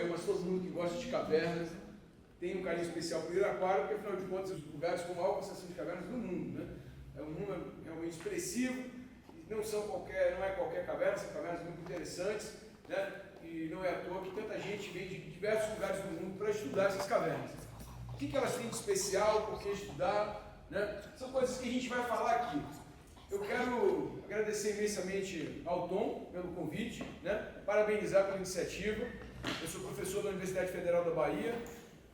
mas todo mundo que gosta de cavernas tem um carinho especial por Iraquara, porque afinal de contas, os lugares com maior concentração de cavernas do mundo, né? É um mundo realmente expressivo, não é qualquer caverna, são cavernas muito interessantes, né? E não é à toa que tanta gente vem de diversos lugares do mundo para estudar essas cavernas. O que elas têm de especial, por que estudar, né? São coisas que a gente vai falar aqui. Eu quero agradecer imensamente ao Tom pelo convite, né? Parabenizar pela iniciativa. Eu sou professor da Universidade Federal da Bahia.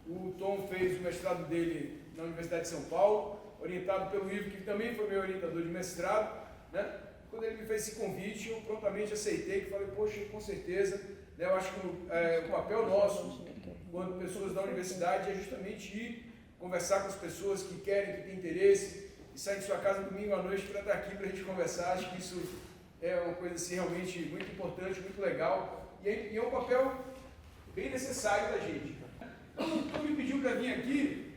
O Tom fez o mestrado dele na Universidade de São Paulo, orientado pelo Ivo, que também foi meu orientador de mestrado, né? Quando ele me fez esse convite, eu prontamente aceitei, que falei, poxa, com certeza, né? Eu acho que o papel nosso, quando pessoas da universidade, é justamente ir conversar com as pessoas que querem, que têm interesse, e sair de sua casa domingo à noite para estar aqui para a gente conversar. Acho que isso é uma coisa assim, realmente muito importante, muito legal, e é um papel bem necessário da gente. Então, o Tom me pediu para vir aqui,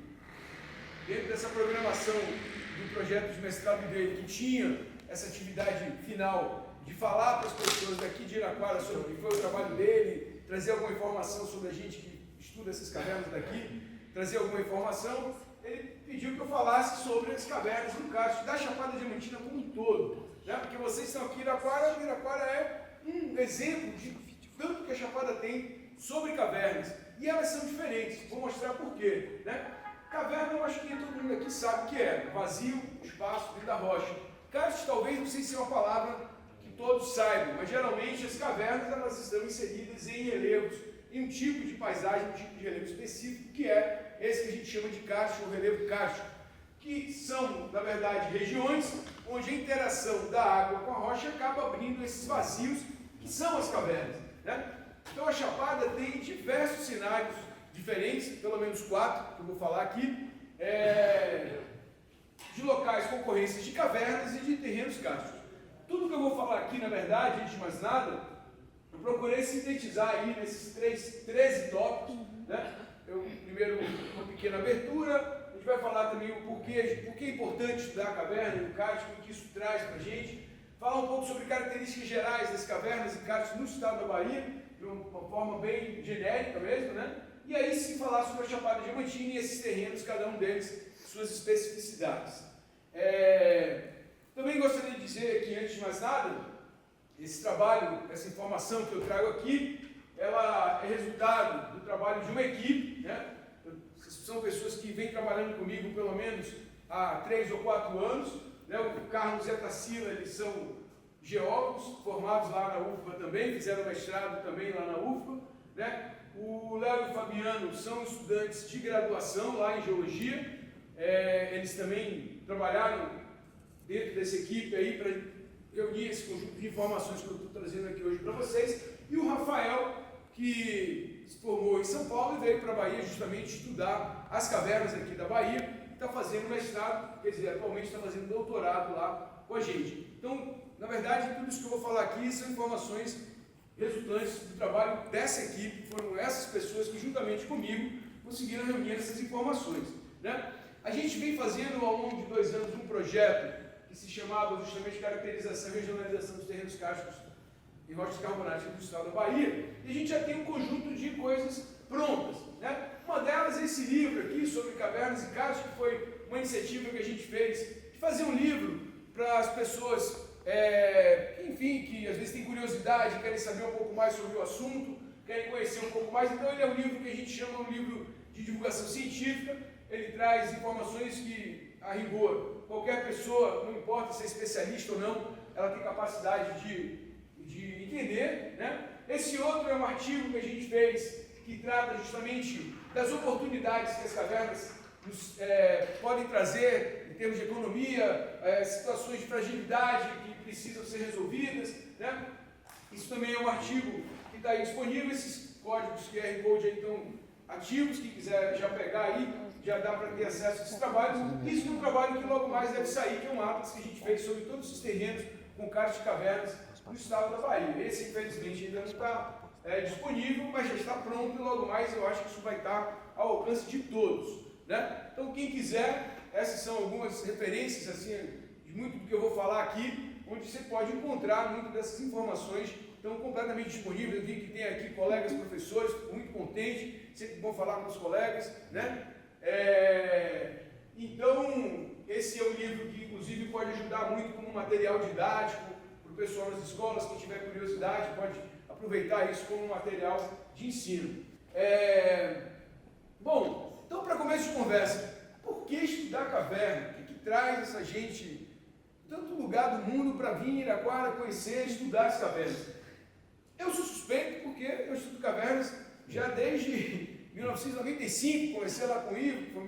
dentro dessa programação do projeto de mestrado dele, que tinha essa atividade final de falar para as pessoas daqui de Iraquara sobre o que foi o trabalho dele, trazer alguma informação sobre a gente que estuda essas cavernas daqui, trazer alguma informação. Ele pediu que eu falasse sobre as cavernas do Castro, da Chapada Diamantina como um todo, né? Porque vocês estão aqui em Iraquara, Iraquara é um exemplo de tanto que a Chapada tem sobre cavernas, e elas são diferentes. Vou mostrar por quê, né? Caverna, eu acho que todo mundo aqui sabe o que é: vazio, espaço, dentro da rocha. Castro, talvez não sei se é uma palavra que todos saibam, mas geralmente as cavernas elas estão inseridas em relevos, em um tipo de paisagem, um tipo de relevo específico, que é esse que a gente chama de karst, ou relevo kárstico, que são, na verdade, regiões onde a interação da água com a rocha acaba abrindo esses vazios, que são as cavernas, né? Então a Chapada tem diversos cenários diferentes, pelo menos 4, que eu vou falar aqui, de locais com ocorrências de cavernas e de terrenos cársticos. Tudo que eu vou falar aqui, na verdade, antes de mais nada, eu procurei sintetizar aí nesses 13 tópicos, né? Primeiro, uma pequena abertura, a gente vai falar também o porquê é importante estudar a caverna e o kárstico, o que isso traz para a gente, falar um pouco sobre características gerais das cavernas e cársticos no estado da Bahia, de uma forma bem genérica mesmo, né? E aí sim falar sobre a Chapada Diamantina e esses terrenos, cada um deles, suas especificidades. Também gostaria de dizer que, antes de mais nada, esse trabalho, essa informação que eu trago aqui, ela é resultado do trabalho de uma equipe, né? São pessoas que vêm trabalhando comigo pelo menos há 3 ou 4 anos, né? O Carlos e a Tarsila, eles são geólogos, formados lá na UFBA também, fizeram mestrado também lá na UFBA, né? O Léo e o Fabiano são estudantes de graduação lá em geologia, eles também trabalharam dentro dessa equipe aí para reunir esse conjunto de informações que eu estou trazendo aqui hoje para vocês, e o Rafael, que se formou em São Paulo e veio para a Bahia justamente estudar as cavernas aqui da Bahia, está fazendo mestrado, quer dizer, atualmente está fazendo doutorado lá com a gente. Então, na verdade, tudo isso que eu vou falar aqui são informações resultantes do trabalho dessa equipe, foram essas pessoas que, juntamente comigo, conseguiram reunir essas informações, né? A gente vem fazendo, ao longo de 2 anos, um projeto que se chamava justamente Caracterização e Regionalização dos Terrenos Cársticos e Rochas Carbonáticas do estado da Bahia, e a gente já tem um conjunto de coisas prontas, né? Uma delas é esse livro aqui, sobre cavernas e cársticos, que foi uma iniciativa que a gente fez, de fazer um livro para as pessoas enfim, que às vezes têm curiosidade, querem saber um pouco mais sobre o assunto, querem conhecer um pouco mais. Então ele é um livro que a gente chama um livro de divulgação científica. Ele traz informações que, a rigor, qualquer pessoa, não importa se é especialista ou não, ela tem capacidade de entender, né? Esse outro é um artigo que a gente fez que trata justamente das oportunidades que as cavernas podem trazer em termos de economia, situações de fragilidade que precisam ser resolvidas, né? Isso também é um artigo que está aí disponível. Esses códigos QR Code aí estão ativos, quem quiser já pegar aí, já dá para ter acesso a esse trabalho. Isso é um trabalho que logo mais deve sair, que é um atlas que a gente fez sobre todos os terrenos com cársticos de cavernas no estado da Bahia. Esse, infelizmente, ainda não está disponível, mas já está pronto e logo mais eu acho que isso vai estar ao alcance de todos, né? Então, quem quiser, essas são algumas referências assim, de muito do que eu vou falar aqui, onde você pode encontrar muitas dessas informações, estão completamente disponíveis. Eu vi que tem aqui colegas professores muito contente, sempre bom falar com os colegas, né? Então, esse é um livro que, inclusive, pode ajudar muito como material didático para o pessoal nas escolas. Quem tiver curiosidade pode aproveitar isso como material de ensino. Bom, então, para começo de conversa, por que estudar a caverna? O que traz essa gente de tanto lugar do mundo para vir em Iraquara conhecer e estudar as cavernas? Eu sou suspeito porque eu estudo cavernas já desde 1995, comecei lá com o Ivo, que foi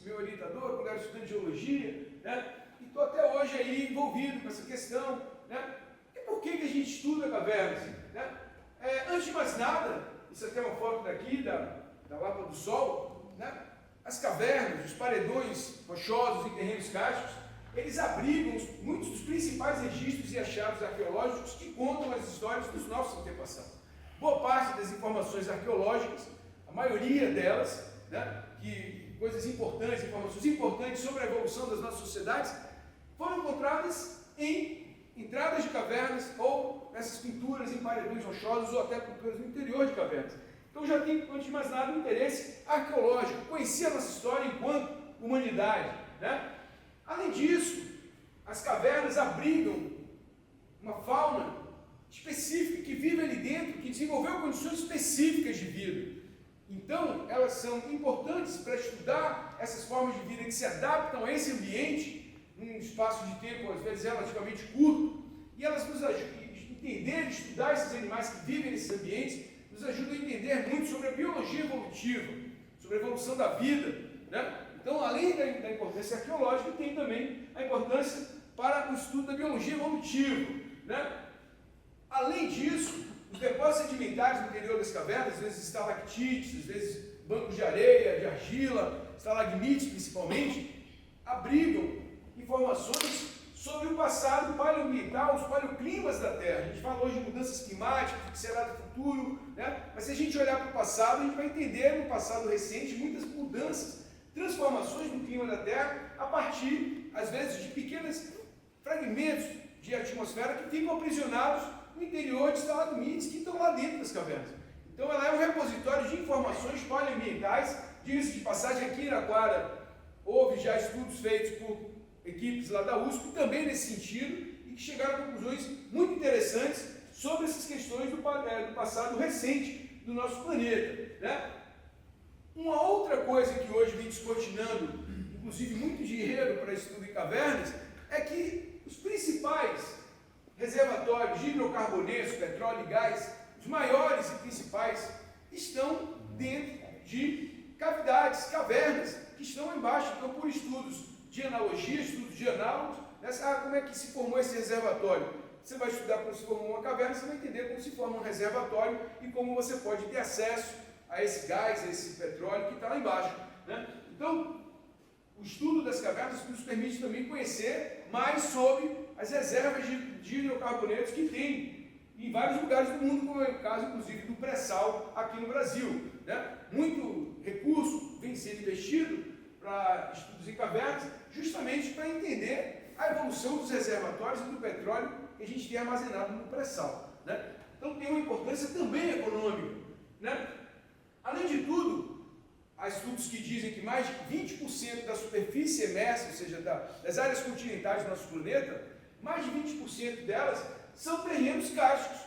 meu orientador, quando eu era estudante de geologia, né? E estou até hoje aí envolvido com essa questão, né? E por que a gente estuda cavernas? Né? Antes de mais nada, isso aqui é uma foto daqui, da Lapa do Sol, né? As cavernas, os paredões rochosos e terrenos cársticos, eles abrigam muitos dos principais registros e achados arqueológicos que contam as histórias dos nossos antepassados. Boa parte das informações arqueológicas, a maioria delas, né, coisas importantes, informações importantes sobre a evolução das nossas sociedades, foram encontradas em entradas de cavernas ou nessas pinturas em paredões rochosos ou até pinturas no interior de cavernas. Então já tem, antes de mais nada, um interesse arqueológico, conhecer a nossa história enquanto humanidade, né? Além disso, as cavernas abrigam uma fauna específica que vive ali dentro, que desenvolveu condições específicas de vida. Então, elas são importantes para estudar essas formas de vida que se adaptam a esse ambiente, num espaço de tempo, às vezes, relativamente curto, e elas nos ajudam a entender e estudar esses animais que vivem nesses ambientes, nos ajudam a entender muito sobre a biologia evolutiva, sobre a evolução da vida, né? Então, além da importância arqueológica, tem também a importância para o estudo da biologia evolutiva, né? Além disso, os depósitos sedimentares no interior das cavernas, às vezes estalactites, às vezes bancos de areia, de argila, estalagmites principalmente, abrigam informações sobre o passado paleomilitar, os paleoclimas da Terra. A gente fala hoje de mudanças climáticas, o que será do futuro, né? Mas se a gente olhar para o passado, a gente vai entender no passado recente muitas mudanças, transformações no clima da Terra a partir, às vezes, de pequenos fragmentos de atmosfera que ficam aprisionados no interior de estalagmites que estão lá dentro das cavernas. Então ela é um repositório de informações paleoambientais. Diga-se de passagem, aqui em Iraquara houve já estudos feitos por equipes lá da USP também nesse sentido e que chegaram a conclusões muito interessantes sobre essas questões do passado recente do nosso planeta, né? Uma outra coisa que hoje vem descortinando, inclusive muito dinheiro para estudo em cavernas, é que os principais reservatórios de hidrocarbonetos, petróleo e gás, os maiores e principais, estão dentro de cavidades, cavernas, que estão embaixo. Então, por estudos de analogia, estudos de análogos, né? Como é que se formou esse reservatório? Você vai estudar como se formou uma caverna, você vai entender como se forma um reservatório e como você pode ter acesso a esse gás, a esse petróleo que está lá embaixo, né? Então, o estudo das cavernas nos permite também conhecer mais sobre as reservas de hidrocarbonetos que tem em vários lugares do mundo, como é o caso, inclusive, do pré-sal aqui no Brasil, né? Muito recurso vem sendo investido para estudos em cavernas, justamente para entender a evolução dos reservatórios e do petróleo que a gente tem armazenado no pré-sal, né? Então tem uma importância também econômica, né? Além de tudo, há estudos que dizem que mais de 20% da superfície emersa, ou seja, das áreas continentais do nosso planeta, mais de 20% delas são terrenos cársticos,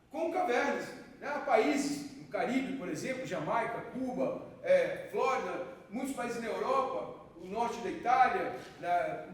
com cavernas, né? Há países, no Caribe, por exemplo, Jamaica, Cuba, Flórida, muitos países na Europa, o norte da Itália,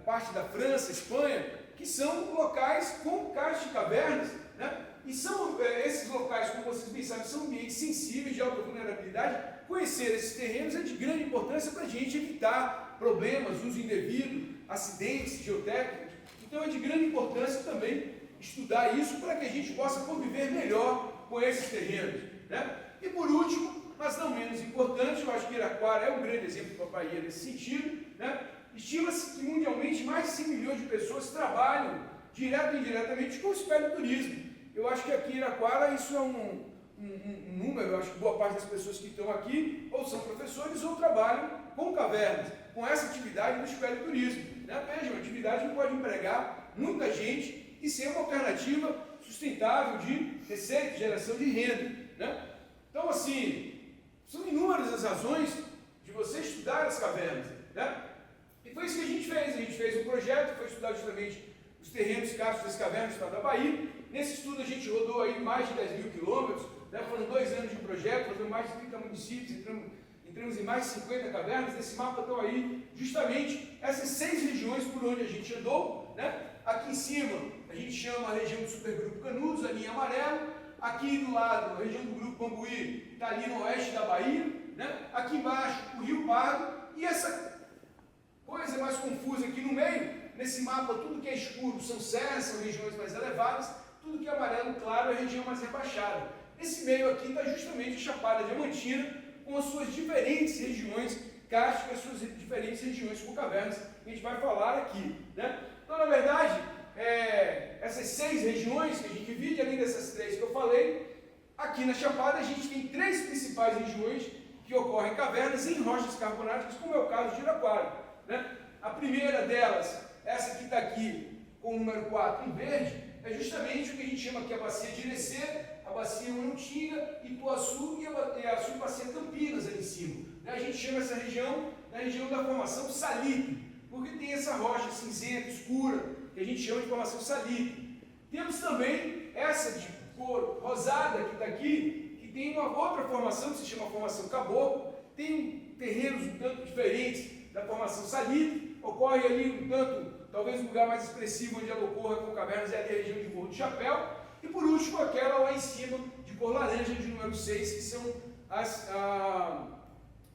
parte da França, Espanha, que são locais com cársticos de cavernas, né? E são esses locais, como vocês bem sabem, são ambientes sensíveis de alta vulnerabilidade. Conhecer esses terrenos é de grande importância para a gente evitar problemas, uso indevido, acidentes geotécnicos. Então é de grande importância também estudar isso para que a gente possa conviver melhor com esses terrenos, né? E por último, mas não menos importante, eu acho que Iraquara é um grande exemplo para a Bahia nesse sentido, né? Estima-se que mundialmente mais de 100 milhões de pessoas trabalham direto e indiretamente com o turismo. Eu acho que aqui em Iraquara isso é um número. Eu acho que boa parte das pessoas que estão aqui ou são professores ou trabalham com cavernas, com essa atividade do turismo, né? Veja, uma atividade que pode empregar muita gente e ser uma alternativa sustentável de receita, geração de renda, né? Então, assim, das razões de você estudar as cavernas, né? E foi isso que a gente fez. A gente fez um projeto, foi estudar justamente os terrenos cársticos das cavernas do estado da Bahia. Nesse estudo a gente rodou aí mais de 10 mil quilômetros, né? Foram 2 anos de projeto, rodamos mais de 30 municípios, entramos em mais de 50 cavernas. Nesse mapa estão aí justamente essas 6 regiões por onde a gente andou, né? Aqui em cima a gente chama a região do supergrupo Canudos, a linha amarela. Aqui do lado, a região do grupo Bambuí, está ali no oeste da Bahia, né? Aqui embaixo o Rio Pardo, e essa coisa mais confusa aqui no meio, nesse mapa tudo que é escuro são serras, são regiões mais elevadas, tudo que é amarelo claro é a região mais rebaixada. Nesse meio aqui está justamente a Chapada Diamantina, com as suas diferentes regiões cársticas, suas diferentes regiões com cavernas, que a gente vai falar aqui, né? Então, na verdade, essas 6 regiões que a gente divide, além dessas 3 que eu falei, aqui na Chapada a gente tem 3 principais regiões que ocorrem cavernas em rochas carbonáticas, como é o caso de Iraquara, né? A primeira delas, essa que está aqui com o número 4 em verde, é justamente o que a gente chama aqui a bacia de Irecê, a bacia Manutinga, Ituaçu e a subbacia Campinas ali em cima, né? A gente chama essa região da região da formação salitre, porque tem essa rocha cinzenta, escura, que a gente chama de formação salitre. Temos também essa de cor rosada que está aqui, que tem uma outra formação que se chama formação caboclo, tem terrenos um tanto diferentes da formação salitre, ocorre ali um tanto, talvez o lugar mais expressivo onde ela ocorra com cavernas é ali a região de Morro do Chapéu, e por último aquela lá em cima de cor laranja de número 6, que são a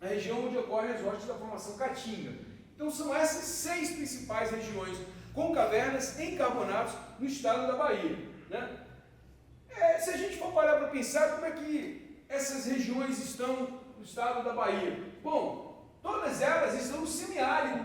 região onde ocorrem as rochas da formação Caatinga. Então são essas 6 principais regiões com cavernas em carbonatos no estado da Bahia, né? Se a gente for parar para pensar como é que essas regiões estão no estado da Bahia, bom, todas elas estão no semiárido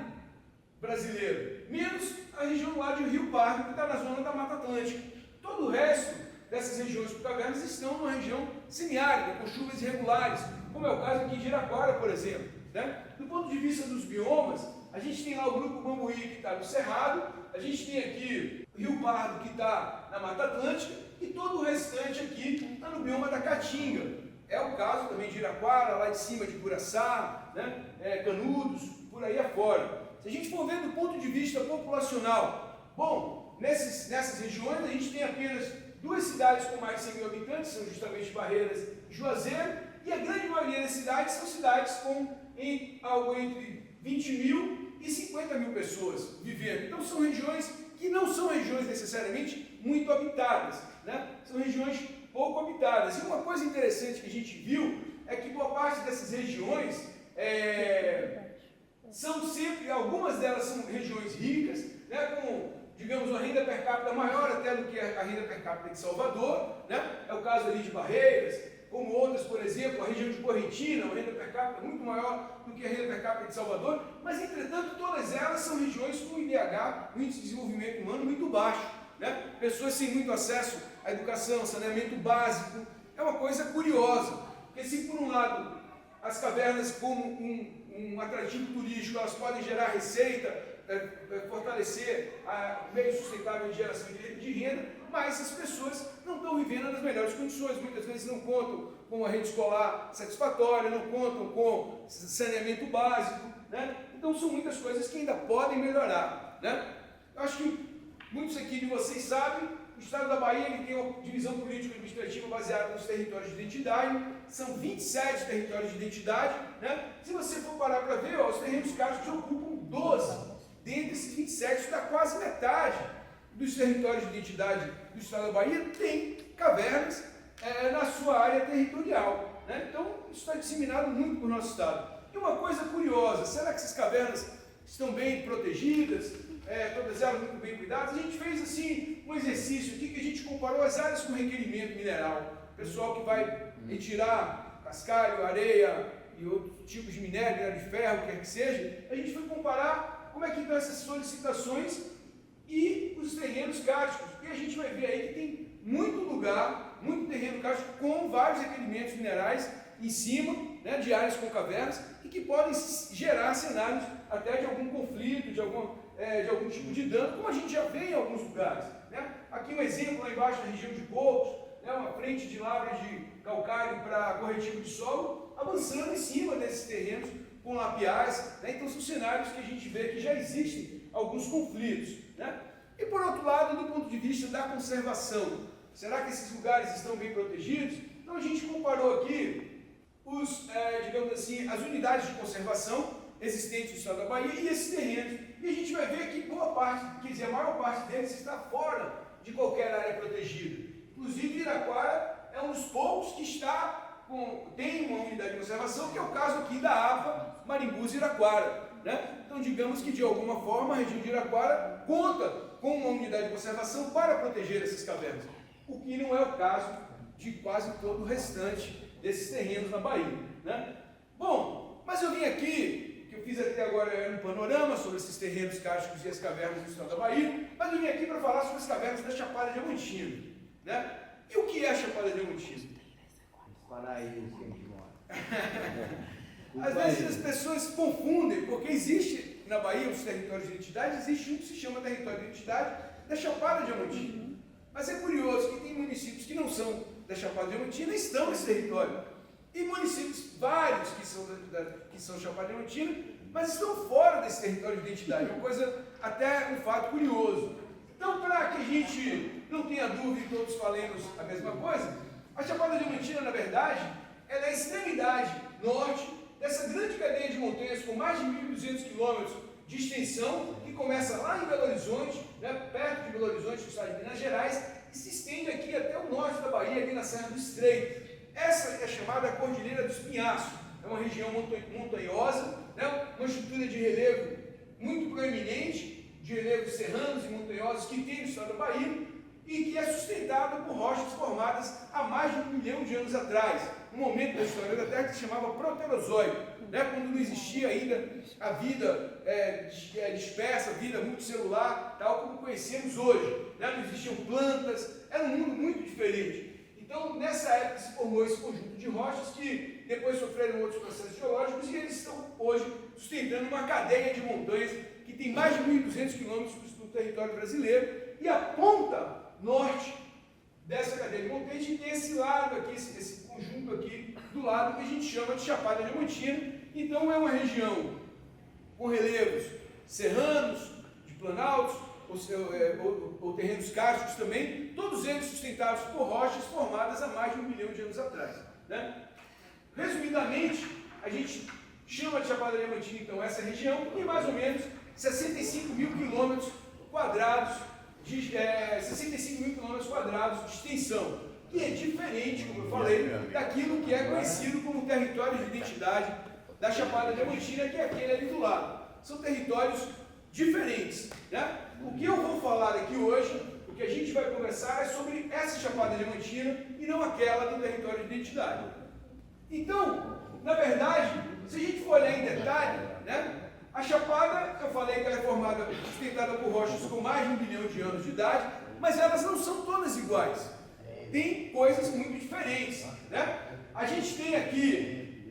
brasileiro, menos a região lá de Rio Pardo, que está na zona da Mata Atlântica. Todo o resto dessas regiões com cavernas estão numa região semiárida, com chuvas irregulares, como é o caso aqui de Iraquara, por exemplo, né? Do ponto de vista dos biomas, a gente tem lá o grupo Bambuí, que está no Cerrado, a gente tem aqui o Rio Pardo, que está na Mata Atlântica, e todo o restante aqui está no bioma da Caatinga. É o caso também de Iraquara, lá de cima de Curaçá, né? Canudos, por aí afora. Se a gente for ver do ponto de vista populacional, bom, nessas regiões a gente tem apenas 2 cidades com mais de 100 mil habitantes, são justamente Barreiras e Juazeiro, e a grande maioria das cidades são cidades com algo entre 20 mil e 50 mil pessoas vivendo. Então são regiões que não são regiões necessariamente muito habitadas, né? São regiões pouco habitadas. E uma coisa interessante que a gente viu é que boa parte dessas regiões são sempre, algumas delas são regiões ricas, né? Com, digamos, uma renda per capita maior até do que a renda per capita de Salvador, né? É o caso ali de Barreiras, como outras, por exemplo, a região de Correntina, uma renda per capita muito maior do que a renda per capita de Salvador, mas, entretanto, todas elas são regiões com IDH, um índice de desenvolvimento humano muito baixo, né? Pessoas sem muito acesso à educação, saneamento básico. É uma coisa curiosa, porque se, por um lado, as cavernas, como um atrativo turístico, elas podem gerar receita, fortalecer o meio sustentável de geração de renda, mas as pessoas não estão vivendo nas melhores condições, muitas vezes não contam com uma rede escolar satisfatória, não contam com saneamento básico, né? Então são muitas coisas que ainda podem melhorar, né? Eu acho que muitos aqui de vocês sabem, o estado da Bahia ele tem uma divisão político-administrativa baseada nos territórios de identidade, são 27 territórios de identidade, né? Se você for parar para ver, os terrenos cársticos ocupam 12, dentre esses 27, está quase metade dos territórios de identidade do estado da Bahia tem cavernas na sua área territorial, né? Então isso está disseminado muito por nosso estado. E uma coisa curiosa, será que essas cavernas estão bem protegidas, todas elas muito bem cuidadas? A gente fez assim um exercício aqui que a gente comparou as áreas com requerimento mineral. O pessoal que vai retirar cascalho, areia e outros tipos de minério de ferro, quer que seja, a gente foi comparar como é que estão essas solicitações e os terrenos cársticos. E a gente vai ver aí que tem muito lugar, muito terreno kárstico com vários requerimentos minerais em cima, né, de áreas com cavernas e que podem gerar cenários até de algum conflito, de algum tipo de dano, como a gente já vê em alguns lugares, né? Aqui um exemplo lá embaixo na região de Cocos, né, uma frente de lavras de calcário para corretivo de solo, avançando em cima desse com lapiais, né? Então são cenários que a gente vê que já existem alguns conflitos, né? E por outro lado, do ponto de vista da conservação, será que esses lugares estão bem protegidos? Então a gente comparou aqui digamos assim, as unidades de conservação existentes no estado da Bahia e esses terrenos. E a gente vai ver que boa parte, quer dizer, a maior parte deles está fora de qualquer área protegida. Inclusive, Iraquara é um dos poucos que tem uma unidade de conservação, que é o caso aqui da APA Marimbus Iraquara, né? Então, digamos que de alguma forma a região de Iraquara conta com uma unidade de conservação para proteger essas cavernas, o que não é o caso de quase todo o restante desses terrenos na Bahia, né? Bom, mas eu vim aqui, que eu fiz até agora um panorama sobre esses terrenos cársticos e as cavernas do estado da Bahia, mas eu vim aqui para falar sobre as cavernas da Chapada Diamantina, né? E o que é a Chapada Diamantina? Paraíso que a gente mora. Às vezes as pessoas confundem, porque existe na Bahia os territórios de identidade, existe um que se chama território de identidade da Chapada Diamantina. Mas é curioso que tem municípios que não são da Chapada Diamantina estão nesse território. E municípios vários que são Chapada Diamantina, mas estão fora desse território de identidade. É uma coisa, até um fato curioso. Então, para que a gente não tenha dúvida e todos falemos a mesma coisa, a Chapada Diamantina, na verdade, ela é a extremidade norte dessa grande cadeia de montanhas com mais de 1.200 quilômetros de extensão, que começa lá em Belo Horizonte, né, perto de Belo Horizonte, no estado de Minas Gerais, e se estende aqui até o norte da Bahia, ali na Serra do Estreito. Essa é chamada Cordilheira dos Pinhaços. É uma região montanhosa, né, uma estrutura de relevo muito proeminente, de relevos serranos e montanhosos que tem no estado da Bahia, e que é sustentado por rochas formadas há mais de 1 milhão de anos atrás, um momento da história da Terra que se chamava Proterozoico, né, quando não existia ainda a vida dispersa, a vida multicelular, tal como conhecemos hoje, né, não existiam plantas, era um mundo muito diferente. Então, nessa época se formou esse conjunto de rochas que depois sofreram outros processos geológicos e eles estão hoje sustentando uma cadeia de montanhas que tem mais de 1.200 quilômetros no território brasileiro, e a ponta norte dessa cadeia de montanhas tem esse lado aqui, esse conjunto aqui do lado que a gente chama de Chapada Diamantina. Então é uma região com relevos serranos, de planaltos, ou terrenos cársticos também, todos eles sustentados por rochas formadas há mais de 1 milhão de anos atrás, né? Resumidamente, a gente chama de Chapada Diamantina, então, essa região, e mais ou menos 65 mil quilômetros quadrados de extensão, que é diferente, como eu falei, daquilo que é conhecido como território de identidade da Chapada Diamantina, que é aquele ali do lado. São territórios diferentes, né? O que eu vou falar aqui hoje, o que a gente vai conversar é sobre essa Chapada Diamantina e não aquela do território de identidade. Então, na verdade, se a gente for olhar em detalhe, né, a Chapada, eu falei que ela é sustentada por rochas com mais de 1 bilhão de anos de idade, mas elas não são todas iguais. Tem coisas muito diferentes, né? A gente tem aqui,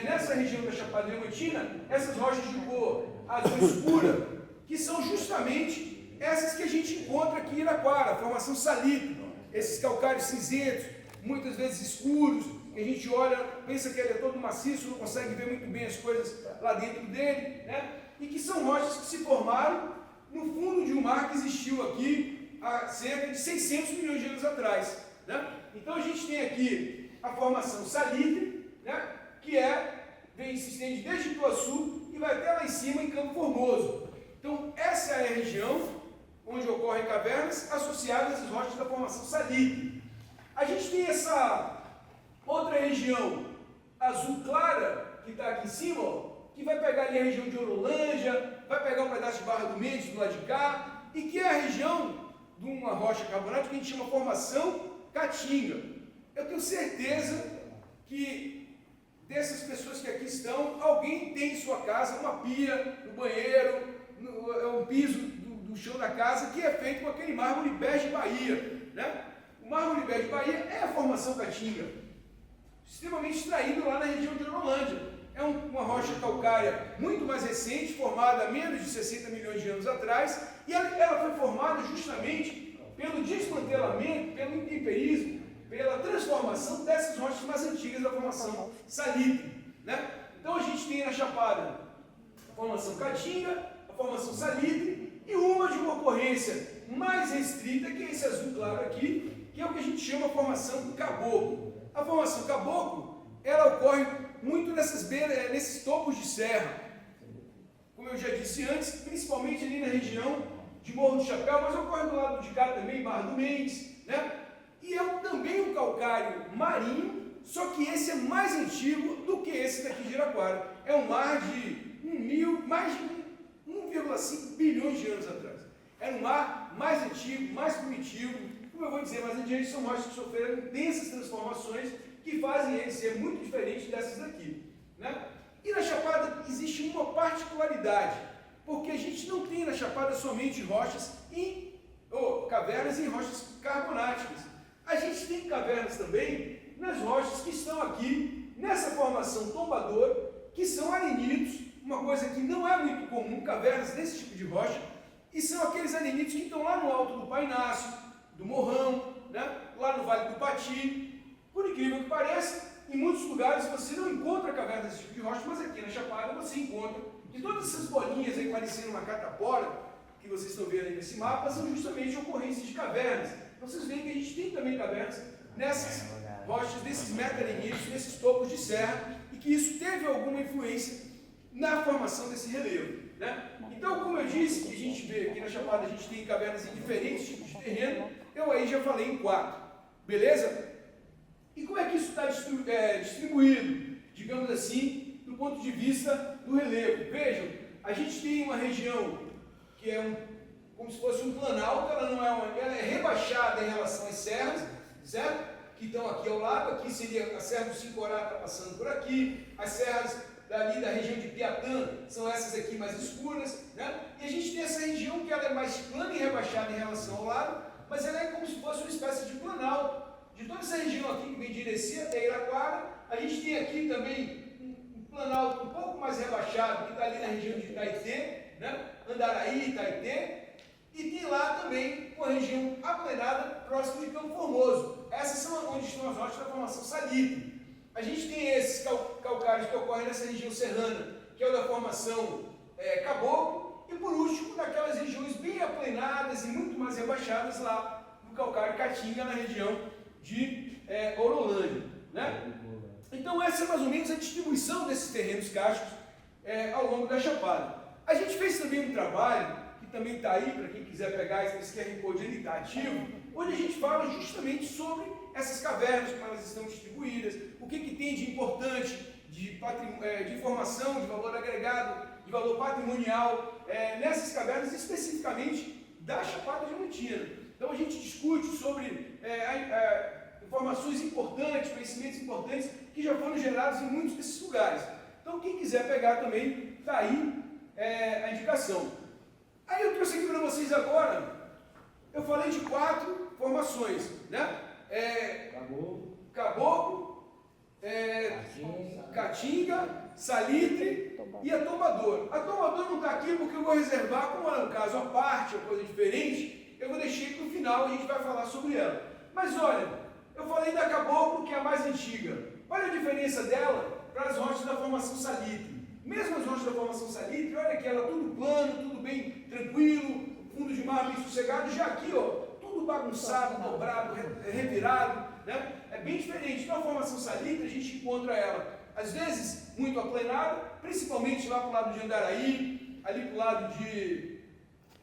nessa região da Chapada Diamantina, essas rochas de cor azul escura, que são justamente essas que a gente encontra aqui em Iraquara, a formação salito, esses calcários cinzentos, muitas vezes escuros, que a gente olha, pensa que ele é todo maciço, não consegue ver muito bem as coisas lá dentro dele, né? E que são rochas que se formaram no fundo de um mar que existiu aqui há cerca de 600 milhões de anos atrás, né? Então a gente tem aqui a formação salite, né? Que se estende desde Ituaçu e vai até lá em cima em Campo Formoso. Então essa é a região onde ocorrem cavernas associadas às rochas da formação salite. A gente tem essa outra região azul clara, que está aqui em cima, ó, que vai pegar ali a região de Orolândia, vai pegar um pedaço de Barra do Mendes do lado de cá, e que é a região de uma rocha carbonática que a gente chama formação Caatinga. Eu tenho certeza que dessas pessoas que aqui estão, alguém tem em sua casa uma pia no banheiro, um piso do chão da casa que é feito com aquele mármore bege Bahia, né? O mármore bege Bahia é a formação Caatinga, extremamente extraído lá na região de Orolândia. É uma rocha calcária muito mais recente, formada há menos de 60 milhões de anos atrás, e ela foi formada justamente pelo desmantelamento, pelo intemperismo, pela transformação dessas rochas mais antigas da formação salite, né? Então Então a gente tem na Chapada a formação Caatinga, a formação Salitre e uma de uma ocorrência mais restrita, que é esse azul claro aqui, que é o que a gente chama de formação Caboclo. A formação Caboclo, ela ocorre muito nesses topos de serra, como eu já disse antes, principalmente ali na região de Morro do Chapéu, mas ocorre do lado de cá também, Barra do Mendes, né? E é também um calcário marinho, só que esse é mais antigo do que esse daqui de Iraquara. É um mar de mais de 1,5 bilhões de anos atrás. Era um mar mais antigo, mais primitivo. Como eu vou dizer mais adiante, são rochas que sofreram intensas transformações que fazem ele ser muito diferente dessas daqui, né? E na Chapada existe uma particularidade, porque a gente não tem na Chapada somente rochas cavernas em rochas carbonáticas. A gente tem cavernas também nas rochas que estão aqui, nessa formação tombador, que são arenitos, uma coisa que não é muito comum, cavernas desse tipo de rocha, e são aqueles arenitos que estão lá no alto do Painácio, do Morrão, né? Lá no Vale do Pati. Por incrível que pareça, em muitos lugares você não encontra cavernas desse tipo de rocha, mas aqui na Chapada você encontra. E todas essas bolinhas aí parecendo uma catapora, que vocês estão vendo aí nesse mapa, são justamente ocorrências de cavernas. Então vocês veem que a gente tem também cavernas nessas rochas, desses meta-arenitos, nesses topos de serra, e que isso teve alguma influência na formação desse relevo, né? Então, como eu disse, que a gente vê aqui na Chapada, a gente tem cavernas em diferentes tipos de terreno, eu aí já falei em 4, beleza? E como é que isso está distribuído, digamos assim, do ponto de vista do relevo? Vejam, a gente tem uma região que é como se fosse um planalto, ela é rebaixada em relação às serras, certo? Que estão aqui ao lado, aqui seria a Serra do Sincorá, está passando por aqui, as serras dali da região de Piatã são essas aqui mais escuras, né? E a gente tem essa região que ela é mais plana e rebaixada em relação ao lado, mas ela é como se fosse uma espécie de planalto. De toda essa região aqui que vem de Irecê até Iraquara, a gente tem aqui também um planalto um pouco mais rebaixado, que está ali na região de Itaitê, né? Andaraí, Itaitê, e tem lá também uma região aplanada próximo de Campo Formoso. Essas são onde estão as rochas da formação Salitre. A gente tem esses calcários que ocorrem nessa região serrana, que é o da formação Caboclo, e por último, naquelas regiões bem aplanadas e muito mais rebaixadas lá no calcário Caatinga, na região de Orolândia, né? Então essa é mais ou menos a distribuição desses terrenos cársticos ao longo da Chapada. A gente fez também um trabalho, que também está aí, para quem quiser pegar esse QR Code, ele está ativo, onde a gente fala justamente sobre essas cavernas, como elas estão distribuídas, o que tem de importante, de informação, de valor agregado, de valor patrimonial, nessas cavernas, especificamente da Chapada Diamantina. Então a gente discute sobre informações importantes, conhecimentos importantes, que já foram gerados em muitos desses lugares. Então quem quiser pegar também, está aí a indicação. Aí eu trouxe aqui para vocês agora, eu falei de 4 formações, né? Caboclo, Caatinga, Salitre e a Tombador. A Tombador não está aqui porque eu vou reservar, como é um caso à parte, uma coisa diferente, eu vou deixar para o final e a gente vai falar sobre ela. Mas olha, eu falei da Caboclo, que é a mais antiga. Olha a diferença dela para as rochas da formação Salitre. Mesmo as rochas da formação Salitre, olha que ela tudo plano, tudo bem tranquilo, fundo de mar bem sossegado. Já aqui, ó, tudo bagunçado, dobrado, revirado, né? É bem diferente. Na formação Salitre, a gente encontra ela, às vezes, muito aplanada, principalmente lá para o lado de Andaraí, ali para o lado de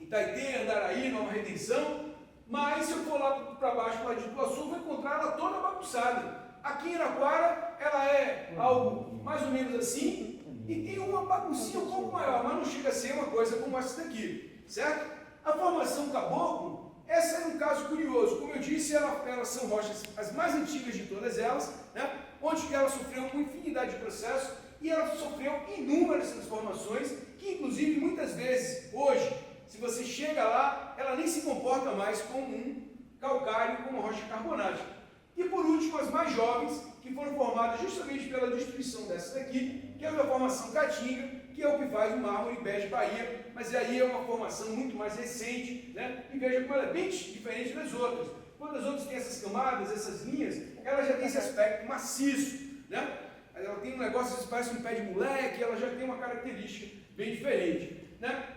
Itaitê, Andaraí, Nova Redenção. Mas se eu for lá para baixo, para o lado de Ituaçu, vou encontrar ela toda bagunçada. Aqui em Iraquara, ela é algo mais ou menos assim, e tem uma baguncinha um pouco maior, mas não chega a ser uma coisa como essa daqui, certo? A formação Caboclo, essa é um caso curioso. Como eu disse, elas são rochas as mais antigas de todas elas, né? Onde ela sofreu uma infinidade de processos e ela sofreu inúmeras transformações, que inclusive muitas vezes, hoje, se você chega lá, ela nem se comporta mais como um calcário, como uma rocha carbonática. E por último, as mais jovens, que foram formadas justamente pela destruição dessa daqui, que é a formação Caatinga, que é o que faz o mármore Bege Bahia, mas aí é uma formação muito mais recente, né? E veja como ela é bem diferente das outras. Quando as outras têm essas camadas, essas linhas, ela já tem esse aspecto maciço, né? ela tem um negócio, às vezes parece um pé de moleque, ela já tem uma característica bem diferente, né?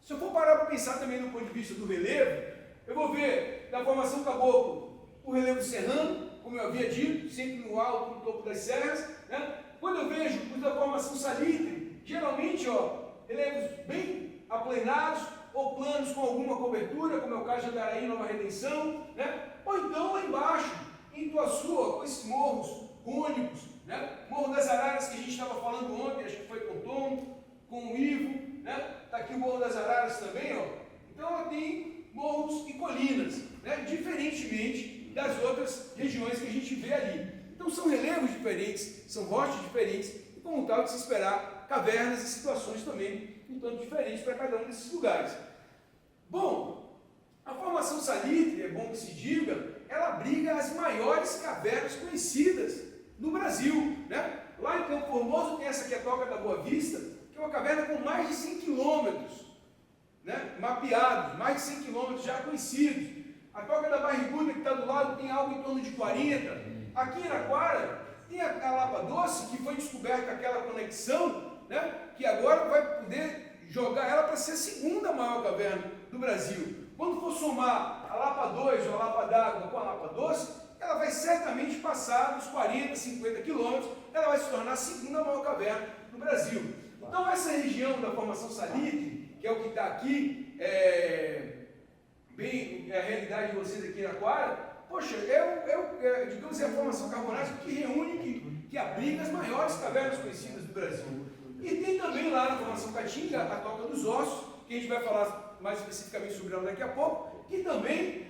Se eu for parar para pensar também do ponto de vista do relevo, eu vou ver da formação caboclo o relevo serrano, como eu havia dito, sempre no alto, no topo das serras, né? Quando eu vejo os da formação salitre, geralmente, relevos bem aplanados ou planos com alguma cobertura, como é o caso de Andaraí, Nova Redenção, né? Ou então lá embaixo, em Ituaçu, com esses morros únicos, né? Morro das Araras, que a gente estava falando ontem, acho que foi com o Tom, com o Ivo, né? Está aqui o Morro das Araras também, Então ela tem morros e colinas, né? Diferentemente das outras regiões que a gente vê ali. Então são relevos diferentes, são rochas diferentes, e como tal de se esperar, cavernas e situações também um tanto diferentes para cada um desses lugares. Bom, a formação salitre, é bom que se diga, ela abriga as maiores cavernas conhecidas no Brasil, né? Lá em Campo Formoso tem essa que é a Toca da Boa Vista, que é uma caverna com mais de 100 quilômetros, né? Mapeados, mais de 100 quilômetros já conhecidos. A Toca da Barriguda, que está do lado, tem algo em torno de 40. Aqui em Araquara, tem a Lapa Doce, que foi descoberta aquela conexão, né? Que agora vai poder jogar ela para ser a segunda maior caverna do Brasil. Quando for somar a Lapa 2 ou a Lapa d'Água com a Lapa Doce, ela vai certamente passar dos 40, 50 quilômetros, ela vai se tornar a segunda maior caverna do Brasil. Então essa região da formação salitre, que é o que está aqui, bem a realidade de vocês aqui na Araquara, poxa, digamos, é a formação carbonática que reúne, que abriga as maiores cavernas conhecidas do Brasil. E tem também lá na formação Caatinga a Toca dos Ossos, que a gente vai falar mais especificamente sobre ela daqui a pouco, que também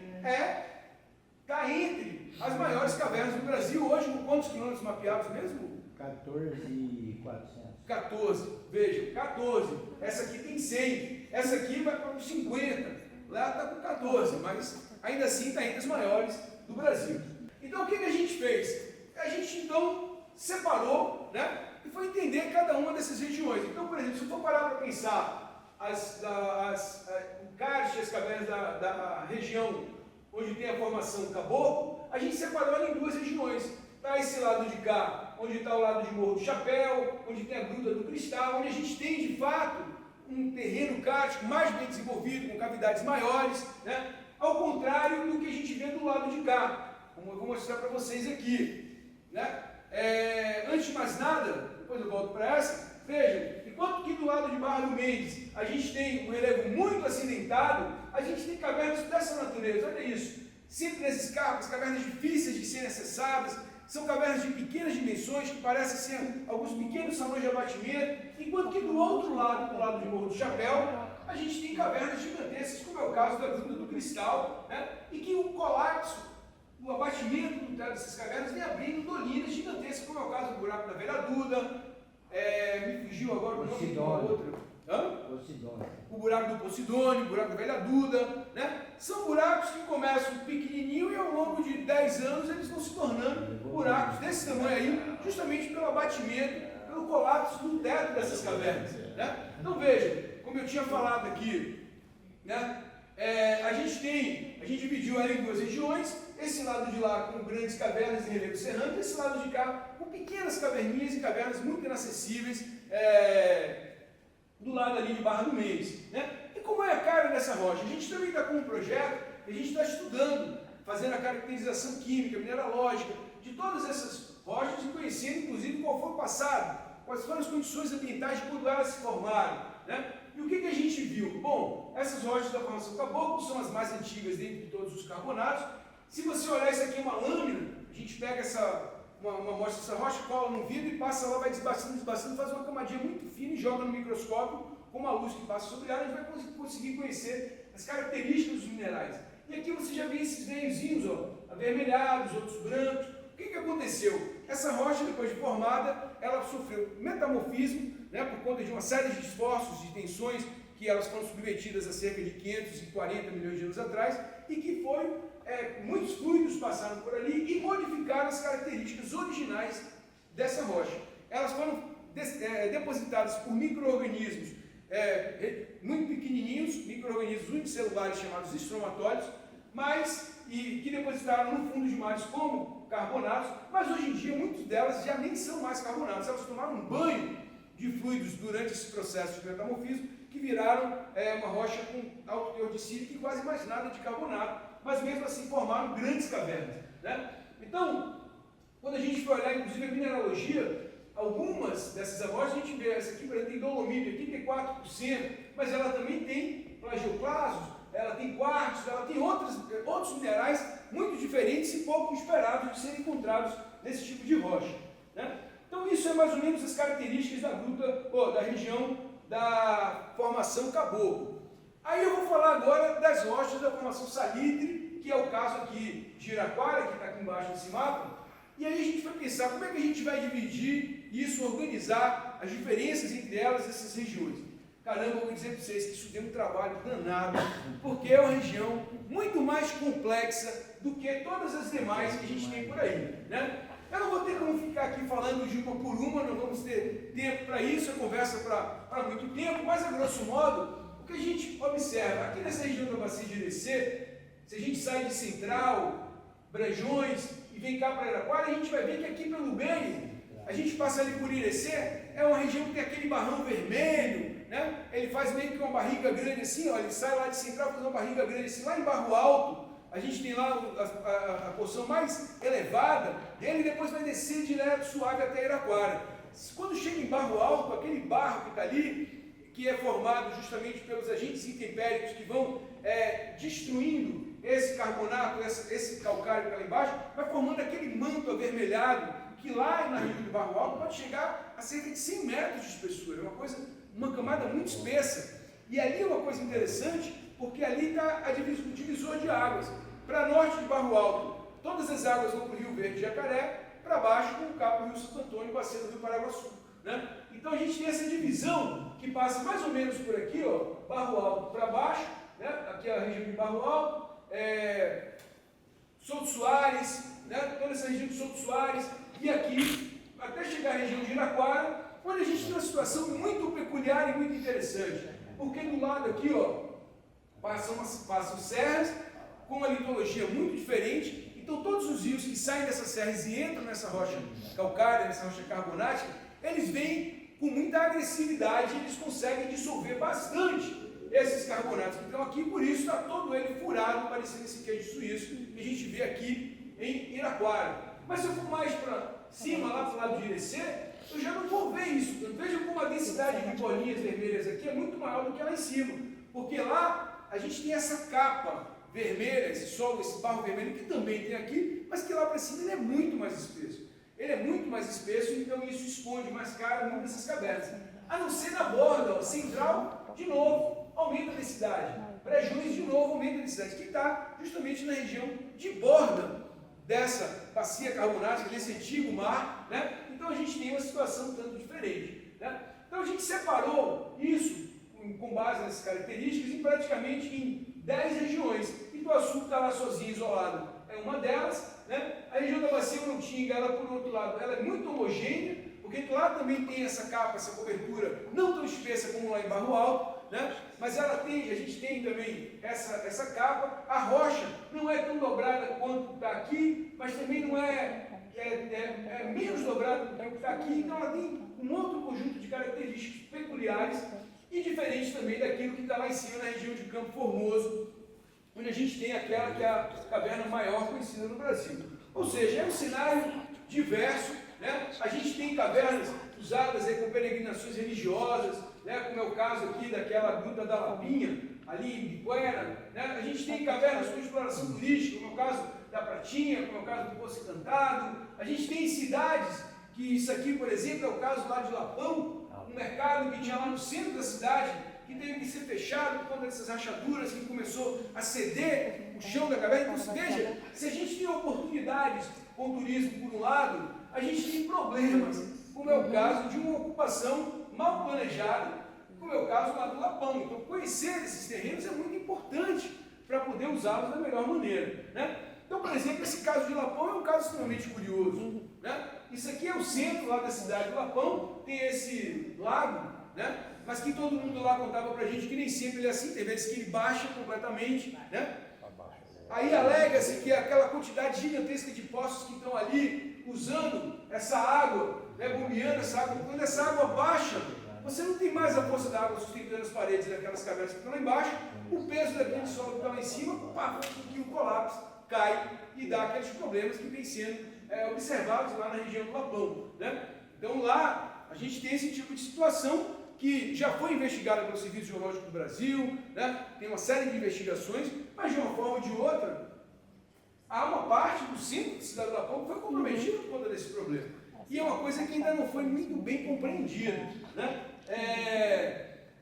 está entre as maiores cavernas do Brasil. Hoje, com quantos quilômetros mapeados mesmo? 14.400. 14, veja, 14. Essa aqui tem 100, essa aqui vai para os 50. Lá está com 14, mas ainda assim está entre as maiores do Brasil. Então o que a gente fez? A gente então separou, né, e foi entender cada uma dessas regiões. Então, por exemplo, se eu for parar para pensar o karst, as cavernas da região onde tem a formação caboclo, a gente separou ela em duas regiões. Está esse lado de cá, onde está o lado de Morro do Chapéu, onde tem a Gruta do Cristal, onde a gente tem de fato um terreno kárstico mais bem desenvolvido, com cavidades maiores, né? Ao contrário do que a gente vê do lado de cá, como eu vou mostrar para vocês aqui, né? Antes de mais nada, depois eu volto para essa, vejam, enquanto que do lado de Barra do Mendes a gente tem um relevo muito acidentado, a gente tem cavernas dessa natureza, olha isso, sempre nas escarpas, cavernas difíceis de serem acessadas, são cavernas de pequenas dimensões, que parecem ser alguns pequenos salões de abatimento, enquanto que do outro lado, do lado de Morro do Chapéu, a gente tem cavernas gigantescas, como é o caso da Gruta do Cristal, né? E que o colapso, o abatimento do teto dessas cavernas vem abrindo dolinas gigantescas, como é o caso do buraco da Velha Duda, me fugiu agora o nome de uma outra. O buraco do Posidônio, o buraco da Velha Duda, né? São buracos que começam pequenininho e ao longo de 10 anos eles vão se tornando buracos desse tamanho aí, justamente pelo abatimento, pelo colapso do teto dessas cavernas, né? Então veja, como eu tinha falado aqui, né? A gente dividiu ela em duas regiões, esse lado de lá com grandes cavernas de relevo serrano, e esse lado de cá com pequenas caverninhas e cavernas muito inacessíveis, do lado ali de Barra do Mendes, né? E como é a cara dessa rocha? A gente também está com um projeto, a gente está estudando, fazendo a caracterização química, mineralógica, de todas essas rochas e conhecendo, inclusive, qual foi o passado, quais foram as condições ambientais de quando elas se formaram, né? E o que a gente viu? Bom, essas rochas da formação caboclo são as mais antigas dentre de todos os carbonatos. Se você olhar, isso aqui é uma lâmina, a gente pega uma amostra dessa rocha, cola no vidro e passa lá, vai desbastando, faz uma camadinha muito fina e joga no microscópio, com uma luz que passa sobre ela, a gente vai conseguir conhecer as características dos minerais. E aqui você já vê esses veiozinhos, avermelhados, outros brancos. O que aconteceu? Essa rocha, depois de formada, ela sofreu metamorfismo, né, por conta de uma série de esforços, de tensões, que elas foram submetidas há cerca de 540 milhões de anos atrás, e que muitos fluidos passaram por ali e modificaram as características originais dessa rocha. Elas foram depositadas por micro-organismos muito pequenininhos, micro-organismos unicelulares chamados estromatóides, que depositaram no fundo de mares como carbonatos, mas hoje em dia muitas delas já nem são mais carbonatos, elas tomaram um banho de fluidos durante esse processo de metamorfismo, que viraram uma rocha com alto teor de sílica e quase mais nada de carbonato, mas mesmo assim formaram grandes cavernas, né? Então, quando a gente for olhar, inclusive, a mineralogia, algumas dessas amostras, a gente vê, essa aqui, por exemplo, tem dolomite, 84%, mas ela também tem plagioclasos, ela tem quartzo, ela tem outros minerais muito diferentes e pouco esperados de serem encontrados nesse tipo de rocha, né? Então, isso é mais ou menos as características da gruta, ou da região da formação Caboclo. Aí eu vou falar agora das rochas da formação Salitre, que é o caso aqui de Iraquara, que está aqui embaixo desse mapa. E aí a gente vai pensar como é que a gente vai dividir isso, organizar as diferenças entre elas, essas regiões. Caramba, eu vou dizer para vocês que isso deu um trabalho danado, porque é uma região muito mais complexa do que todas as demais que a gente tem por aí, né? Eu não vou ter como ficar aqui falando de uma por uma, não vamos ter tempo para isso, a conversa para muito tempo, mas a grosso modo, o que a gente observa aqui nessa região da Bacia de Irecê, se a gente sai de Central, Brejões e vem cá para Iraquara, a gente vai ver que aqui pelo meio, a gente passa ali por Irecê, é uma região que tem aquele barrão vermelho, né? Ele faz meio que uma barriga grande assim, ó, ele sai lá de Central, faz uma barriga grande assim, lá em Barro Alto, a gente tem lá a porção mais elevada dele e depois vai descer direto suave até Iraquara. Quando chega em Barro Alto, aquele barro que está ali, que é formado justamente pelos agentes intempéricos que vão destruindo esse carbonato, esse calcário que está lá embaixo, vai formando aquele manto avermelhado, que lá na região de Barro Alto pode chegar a cerca de 100 metros de espessura, uma camada muito espessa. E ali é uma coisa interessante, porque ali está o divisor de águas. Para norte de Barro Alto, todas as águas vão para o Rio Verde e Jacaré, para baixo com o cabo do Rio Santo Antônio, bacia do Rio Paraguaçu, né? Então a gente tem essa divisão que passa mais ou menos por aqui, ó, Barro Alto para baixo, né? Aqui é a região de Barro Alto, Souto Soares, né? Toda essa região de Souto Soares, e aqui até chegar à região de Iraquara, onde a gente tem uma situação muito peculiar e muito interessante, porque do lado aqui, ó, passam serras com uma litologia muito diferente. Então todos os rios que saem dessas serras e entram nessa rocha calcária, nessa rocha carbonática, eles vêm com muita agressividade e eles conseguem dissolver bastante esses carbonatos que estão aqui, por isso está todo ele furado, parecendo esse queijo suíço que a gente vê aqui em Iraquara. Mas se eu for mais para cima, lá para o lado de Irecê, eu já não vou ver isso. Veja como a densidade de bolinhas vermelhas aqui é muito maior do que lá em cima, porque lá a gente tem essa capa vermelha, esse solo, esse barro vermelho, que também tem aqui, mas que lá para cima ele é muito mais espesso. Ele é muito mais espesso, então isso esconde mais cada uma dessas cavernas. A não ser na borda, ó, Central, de novo, aumenta a densidade. Brejões, de novo, aumenta a densidade, que está justamente na região de borda dessa bacia carbonática, desse antigo mar, né? Então a gente tem uma situação um tanto diferente, né? Então a gente separou isso com base nessas características em praticamente em 10 regiões. Ituaçu está lá sozinho, isolado, é uma delas, né? A região da Bacia Urutinga, ela por outro lado, ela é muito homogênea, porque lá também tem essa capa, essa cobertura, não tão espessa como lá em Barro Alto, né? Mas ela tem, a gente tem também essa capa. A rocha não é tão dobrada quanto está aqui, mas também não é menos dobrada do que está aqui, então ela tem um outro conjunto de características peculiares e diferentes também daquilo que está lá em cima na região de Campo Formoso, onde a gente tem aquela que é a caverna maior conhecida no Brasil. Ou seja, é um cenário diverso, né? A gente tem cavernas usadas com peregrinações religiosas, né? Como é o caso aqui daquela Gruta da Lapinha, ali em Biquera, né? A gente tem cavernas com exploração turística, como é o caso da Pratinha, como é o caso do Poço Encantado. A gente tem cidades, que isso aqui, por exemplo, é o caso lá de Lapão, um mercado que tinha lá no centro da cidade, que teve que ser fechado por conta dessas rachaduras, que começou a ceder o chão da caverna. Então, veja, se a gente tem oportunidades com o turismo por um lado, a gente tem problemas, como é o caso de uma ocupação mal planejada, como é o caso lá do Lapão. Então, conhecer esses terrenos é muito importante para poder usá-los da melhor maneira, né? Então, por exemplo, esse caso de Lapão é um caso extremamente curioso, né? Isso aqui é o centro lá da cidade de Lapão, tem esse lago, né? Mas que todo mundo lá contava para a gente que nem sempre ele é assim, tem vezes que ele baixa completamente, né? Aí alega-se que aquela quantidade gigantesca de poços que estão ali usando essa água, né, bombeando essa água, quando essa água baixa, você não tem mais a força da água sustentando as paredes daquelas cavernas que estão lá embaixo, o peso daquele solo que está lá em cima, pá, que o colapso cai e dá aqueles problemas que vêm sendo observados lá na região do Lapão, né? Então lá a gente tem esse tipo de situação que já foi investigada pelo Serviço Geológico do Brasil, né? Tem uma série de investigações, mas de uma forma ou de outra, há uma parte do centro da cidade do Lapão que foi comprometida por conta desse problema. E é uma coisa que ainda não foi muito bem compreendida, né?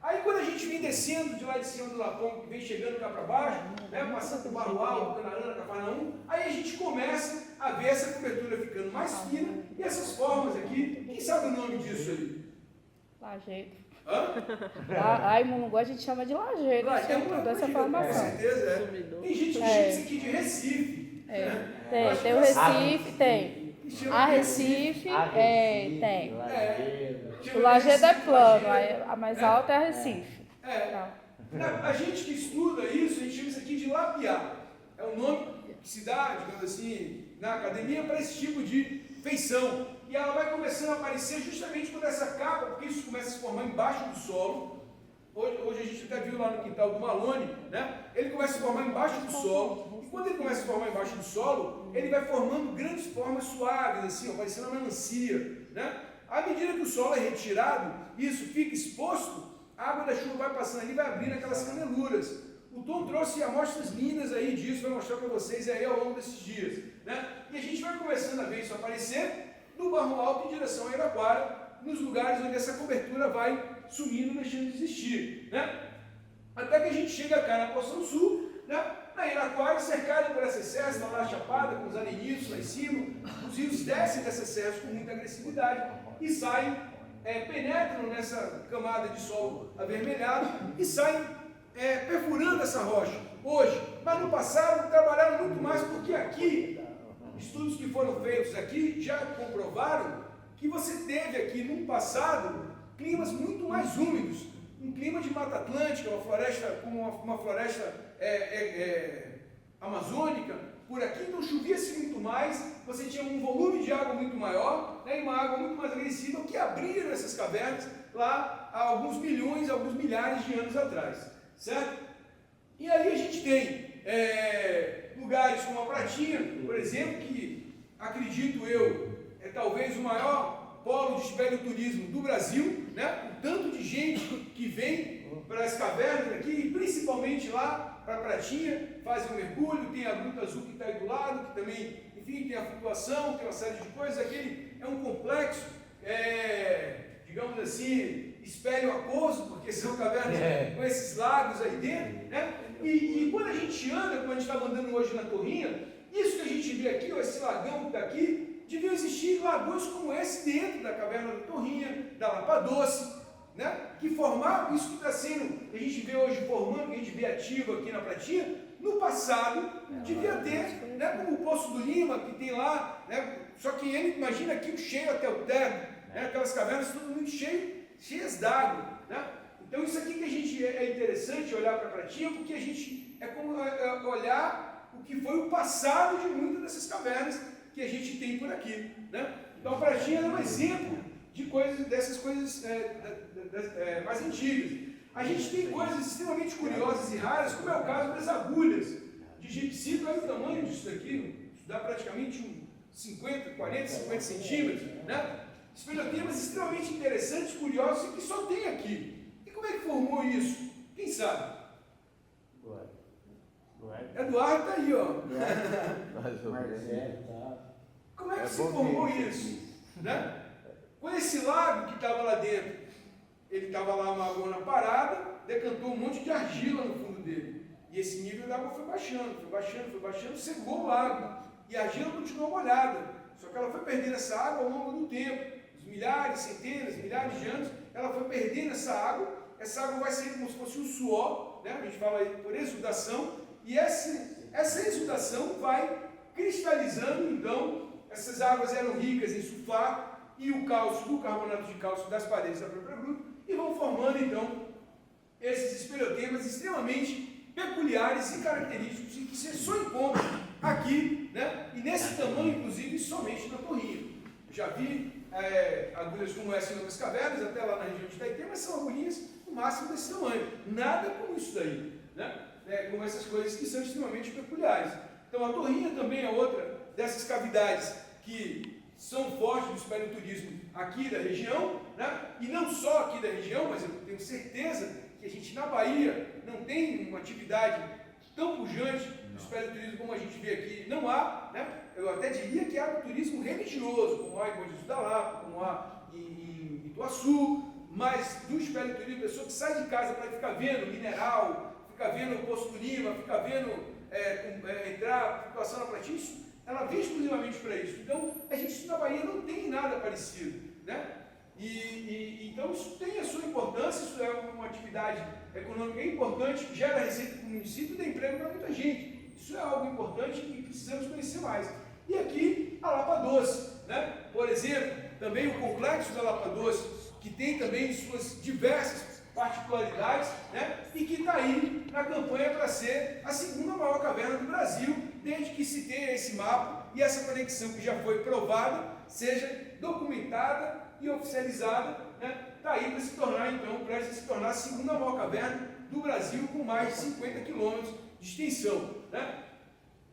Aí quando a gente vem descendo de lá de cima do Lapão, que vem chegando cá para baixo, né, passando por Barro Alto, Canarana, Cafarnaum, aí a gente começa a ver essa cobertura ficando mais fina e essas formas aqui, quem sabe o nome disso aí? Lajeiro. Hã? Aí em Mongaguá a gente chama de lajeiro, dessa formação. Com certeza, Tem gente que chama isso aqui de Recife. Tem o Recife, tem. A Recife, tem. O Lajeado é plano, a mais alta é a Recife. A gente que estuda isso, a gente chama isso aqui de lapiar. É o nome que se dá, digamos assim, na academia para esse tipo de feição. E ela vai começando a aparecer justamente quando essa capa, porque isso começa a se formar embaixo do solo. Hoje a gente até viu lá no quintal do Malone, né? Ele começa a se formar embaixo do solo. E quando ele começa a se formar embaixo do solo, ele vai formando grandes formas suaves, assim, ó, parecendo uma melancia, né? À medida que o solo é retirado, isso fica exposto, a água da chuva vai passando ali e vai abrindo aquelas caneluras. O Tom trouxe amostras lindas aí disso, vai mostrar para vocês aí ao longo desses dias, né? E a gente vai começando a ver isso aparecer do Barro Alto em direção a Iraquara, nos lugares onde essa cobertura vai sumindo, deixando de existir, né? Até que a gente chega cá na porção sul, né? Na Iraquara, cercada por essa serra, está lá chapada, com os areniscos lá em cima, os rios descem dessas serras com muita agressividade e saem, penetram nessa camada de solo avermelhado e saem perfurando essa rocha hoje. Mas no passado trabalharam muito mais, porque aqui, estudos que foram feitos aqui já comprovaram que você teve aqui no passado climas muito mais úmidos, um clima de Mata Atlântica, uma floresta como uma floresta amazônica, por aqui, então chovia-se muito mais, você tinha um volume de água muito maior, né, e uma água muito mais agressiva que abriram essas cavernas lá há alguns milhões, alguns milhares de anos atrás, certo? E aí a gente tem lugares como a Pratinha, por exemplo, que acredito eu é talvez o maior polo de espeleoturismo do Brasil, né? O tanto de gente que vem para as cavernas aqui, e principalmente lá para a Pratinha, fazem um mergulho, tem a Gruta Azul que está aí do lado, que também, enfim, tem a flutuação, tem uma série de coisas. Aquele é um complexo, digamos assim, espelho-aquoso, porque são cavernas com esses lagos aí dentro, né? E quando a gente anda, como a gente estava andando hoje na Torrinha, isso que a gente vê aqui, ó, esse lagão que está aqui, deviam existir lagões como esse dentro da caverna da Torrinha, da Lapa Doce, né? Que formavam isso que está sendo, que a gente vê hoje formando, que a gente vê ativo aqui na Pratinha, no passado devia ter, né? Como o Poço do Lima, que tem lá, né? Só que ele, imagina aqui cheio até o teto, né? Aquelas cavernas tudo muito cheias d'água, né? Então isso aqui que a gente é interessante olhar para a Pratinha, porque a gente é como olhar o que foi o passado de muitas dessas cavernas que a gente tem por aqui, né? Então a Pratinha é um exemplo de dessas coisas mais antigas. A gente tem coisas extremamente curiosas e raras, como é o caso das agulhas de egipsito. Olha o tamanho disso daqui, isso dá praticamente 40, 50 centímetros, né? Espeleotemas extremamente interessantes, curiosos e que só tem aqui. E como é que formou isso? Quem sabe? Eduardo está aí, ó. Como é que se formou isso? Né? Quando esse lago que estava lá dentro, ele estava lá uma água parada, decantou um monte de argila no fundo dele. E esse nível da água foi baixando, secou o lago. E a argila continuou molhada. Só que ela foi perdendo essa água ao longo do tempo. Os milhares, centenas, milhares de anos, ela foi perdendo essa água. Essa água vai ser como se fosse um suor, né? A gente fala aí por exudação. E essa exudação vai cristalizando, então, essas águas eram ricas em sulfato e o cálcio, o carbonato de cálcio das paredes da própria gruta, e vão formando, então, esses espeleotemas extremamente peculiares e característicos e que você só encontra aqui, né? E nesse tamanho, inclusive, somente na Torrinha. Já vi agulhas como essa em outras cavernas, até lá na região de Itaité, mas são agulhinhas no máximo desse tamanho. Nada como isso daí, né? Como essas coisas que são extremamente peculiares. Então a Torrinha também é outra dessas cavidades que são fortes do espeleoturismo aqui da região, né? E não só aqui da região, mas eu tenho certeza que a gente na Bahia não tem uma atividade tão pujante do espeleoturismo como a gente vê aqui. Não há, né? Eu até diria que há um turismo religioso, como há em Bom Jesus da Lapa, como há em Ituaçu, mas do espeleoturismo, a pessoa que sai de casa para ficar vendo mineral, ficar vendo o Poço do Lima, ficar vendo entrar, flutuação na platina, ela vem exclusivamente para isso. Então, a gente na Bahia não tem nada parecido, né? Então, isso tem a sua importância, isso é uma atividade econômica importante, que gera receita para o município e dá emprego para muita gente. Isso é algo importante e precisamos conhecer mais. E aqui, a Lapa Doce, né? Por exemplo, também o complexo da Lapa Doce, que tem também suas diversas particularidades, né? E que está aí na campanha para ser a segunda maior caverna do Brasil, desde que se tenha esse mapa e essa conexão que já foi provada, seja documentada e oficializada, né? Está aí para se tornar, então, para se tornar a segunda maior caverna do Brasil, com mais de 50 quilômetros de extensão, né?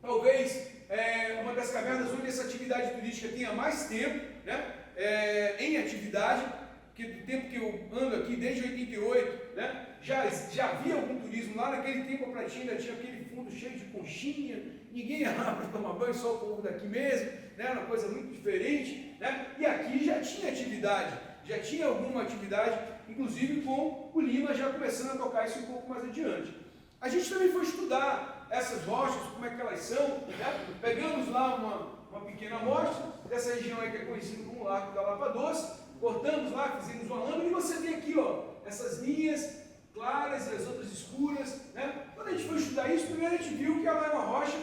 Talvez uma das cavernas onde essa atividade turística tenha mais tempo, né? Em atividade, porque do tempo que eu ando aqui, desde 88, né, já havia algum turismo lá. Naquele tempo a pratinha ainda tinha aquele fundo cheio de conchinha, ninguém ia lá para tomar banho, só o povo daqui mesmo, né, uma coisa muito diferente, né, e aqui já tinha atividade, já tinha alguma atividade, inclusive com o Lima já começando a tocar isso um pouco mais adiante. A gente também foi estudar essas rochas, como é que elas são, né, pegamos lá uma pequena amostra dessa região aí que é conhecida como Largo da Lapa Doce, cortamos lá, fizemos uma lâmina e você vê aqui, ó, essas linhas claras e as outras escuras, né? Quando a gente foi estudar isso, primeiro a gente viu que ela é uma rocha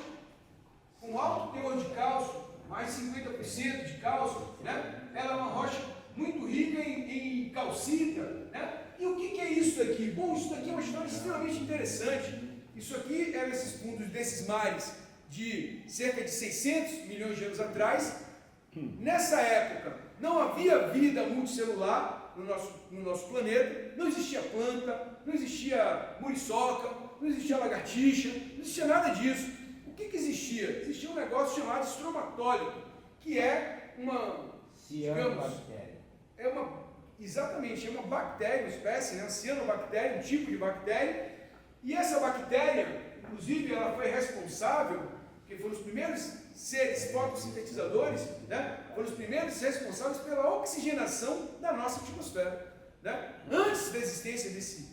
com alto teor de cálcio, mais de 50% de cálcio, né? Ela é uma rocha muito rica em calcita, né? E o que é isso daqui? Bom, isso daqui é uma história extremamente interessante. Isso aqui eram esses fundos desses mares de cerca de 600 milhões de anos atrás. Nessa época, não havia vida multicelular no nosso planeta, não existia planta, não existia muriçoca, não existia lagartixa, não existia nada disso. O que existia? Existia um negócio chamado estromatólito, que é uma, digamos, exatamente, é uma bactéria, uma espécie, né, uma cianobactéria, um tipo de bactéria, e essa bactéria, inclusive, ela foi responsável, porque foram os primeiros seres fotossintetizadores, né? Foram os primeiros responsáveis pela oxigenação da nossa atmosfera, né? Antes da existência desse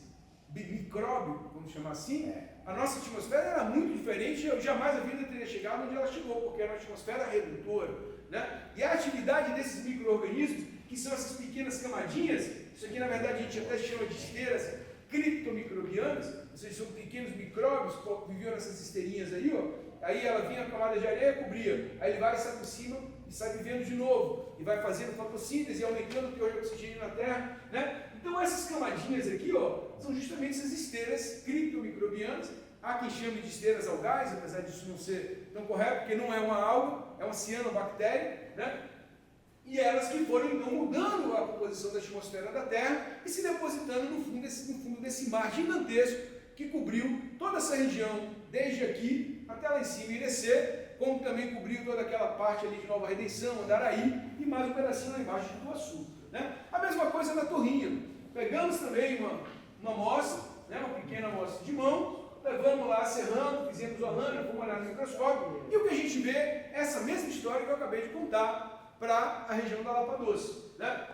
micróbio, vamos chamar assim, a nossa atmosfera era muito diferente e jamais a vida teria chegado onde ela chegou, porque era uma atmosfera redutora, né? E a atividade desses micro-organismos, que são essas pequenas camadinhas, isso aqui na verdade a gente até chama de esteiras criptomicrobianas, ou seja, são pequenos micróbios que viviam nessas esteirinhas aí, ó. Aí ela vinha a camada de areia e cobria, aí ele vai e sai por cima e sai vivendo de novo, e vai fazendo fotossíntese, aumentando o teor de oxigênio na Terra, né? Então essas camadinhas aqui, ó, são justamente essas esteiras criptomicrobianas. Há quem chame de esteiras algais, apesar disso não ser tão correto, porque não é uma alga, é uma cianobactéria, né? E elas que foram então mudando a composição da atmosfera da Terra e se depositando no fundo desse mar gigantesco que cobriu toda essa região, desde aqui até lá em cima, Irecê, como também cobriu toda aquela parte ali de Nova Redenção, Andaraí, e mais um pedacinho lá embaixo de Ituaçu, né? A mesma coisa na Torrinha. Pegamos também uma amostra, né, uma pequena amostra de mão, levamos lá, serramos, fizemos uma lâmina, fomos olhar no microscópio, e o que a gente vê é essa mesma história que eu acabei de contar para a região da Lapa Doce, né?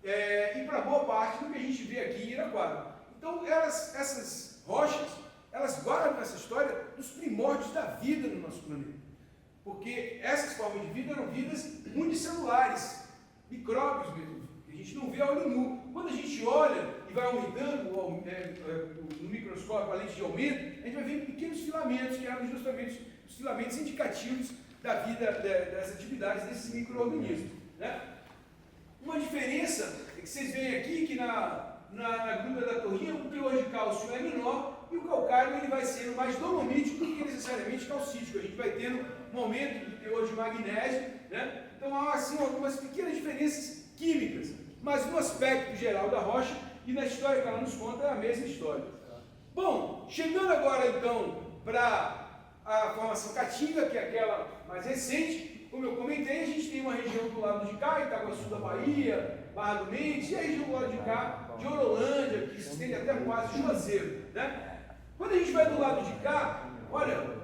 E para boa parte do que a gente vê aqui em Iraquara. Então, essas rochas, elas guardam essa história dos primórdios da vida no nosso planeta. Porque essas formas de vida eram vidas multicelulares, micróbios mesmo, que a gente não vê a olho nu. Quando a gente olha e vai aumentando no microscópio a lente de aumento, a gente vai ver pequenos filamentos, que eram justamente os filamentos indicativos da vida, das atividades desses micro-organismos, né? Uma diferença é que vocês veem aqui que na gruda da Torrinha o teor de cálcio é menor e o calcário ele vai sendo mais dolomítico do que necessariamente calcítico. A gente vai tendo um aumento do teor de magnésio, né? Então há assim algumas pequenas diferenças químicas, mas no aspecto geral da rocha e na história que ela nos conta é a mesma história. Bom, chegando agora então para a formação caatinga, que é aquela mais recente, como eu comentei, a gente tem uma região do lado de cá, Itaguaçu da Bahia, Barra do Mendes, e a região do lado de cá, de Orolândia, que se estende até quase Juazeiro, né? Quando a gente vai do lado de cá, olha,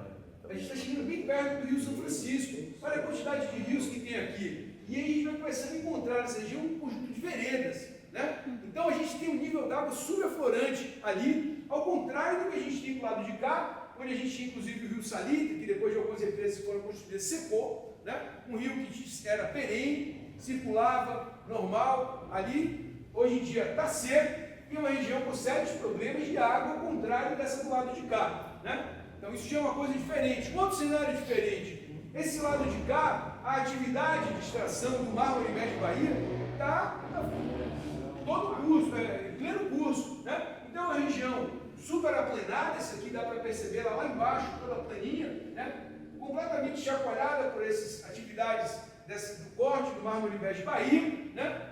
a gente está chegando bem perto do Rio São Francisco, olha a quantidade de rios que tem aqui, e aí a gente vai começando a encontrar nessa região um conjunto de veredas, né? Então a gente tem um nível d'água subaflorante ali, ao contrário do que a gente tem do lado de cá, onde a gente tinha inclusive o Rio Salitre, que depois de algumas represas foram construídas, secou, né? Um rio que era perene, circulava, normal, ali, hoje em dia está seco, e é uma região com sérios problemas de água, ao contrário dessa do lado de cá, né? Então isso já é uma coisa diferente. Um outro cenário diferente, esse lado de cá, a atividade de extração do mármore médio Bahia está todo curso, em pleno curso, né? Então é uma região super aplanada, essa aqui dá para perceber lá embaixo, toda a planinha, né? Completamente chacoalhada por essas atividades do corte do mármore médio Bahia, né?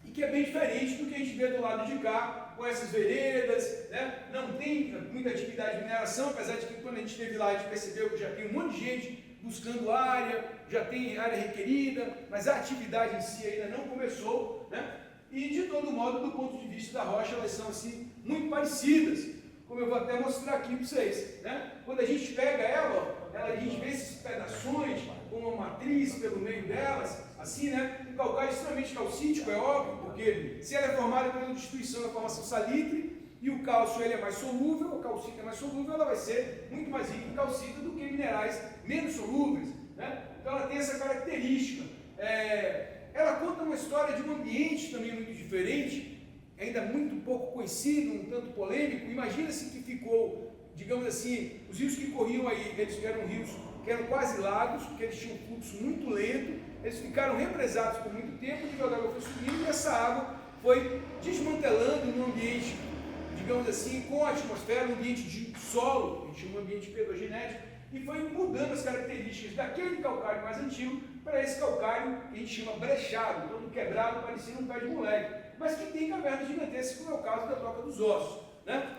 E que é bem diferente do que a gente vê do lado de cá, com essas veredas, né? Não tem muita atividade de mineração, apesar de que quando a gente esteve lá, a gente percebeu que já tem um monte de gente buscando área, já tem área requerida, mas a atividade em si ainda não começou, né? E de todo modo, do ponto de vista da rocha, elas são assim, muito parecidas, como eu vou até mostrar aqui para vocês, né? Quando a gente pega ela, a gente vê esses pedaços com uma matriz pelo meio delas, assim, né? Um calcário extremamente calcítico, é óbvio, porque se ela é formada pela destruição da formação salitre, e o cálcio ele é mais solúvel, o calcita é mais solúvel, ela vai ser muito mais rica em calcita do que minerais menos solúveis, né? Então ela tem essa característica. Ela conta uma história de um ambiente também muito diferente, ainda muito pouco conhecido, um tanto polêmico. Imagina-se que ficou, digamos assim, os rios que corriam aí, eles eram rios que eram quase lagos, porque eles tinham um fluxo muito lento, eles ficaram represados por muito tempo, o nível da água foi subindo e essa água foi desmantelando no ambiente, digamos assim, com a atmosfera, um ambiente de solo, a gente chama de ambiente pedogenético, e foi mudando as características daquele calcário mais antigo para esse calcário que a gente chama brechado, todo quebrado, parecendo um pé de moleque, mas que tem cavernas gigantescas, como é o caso da Toca dos Ossos, né?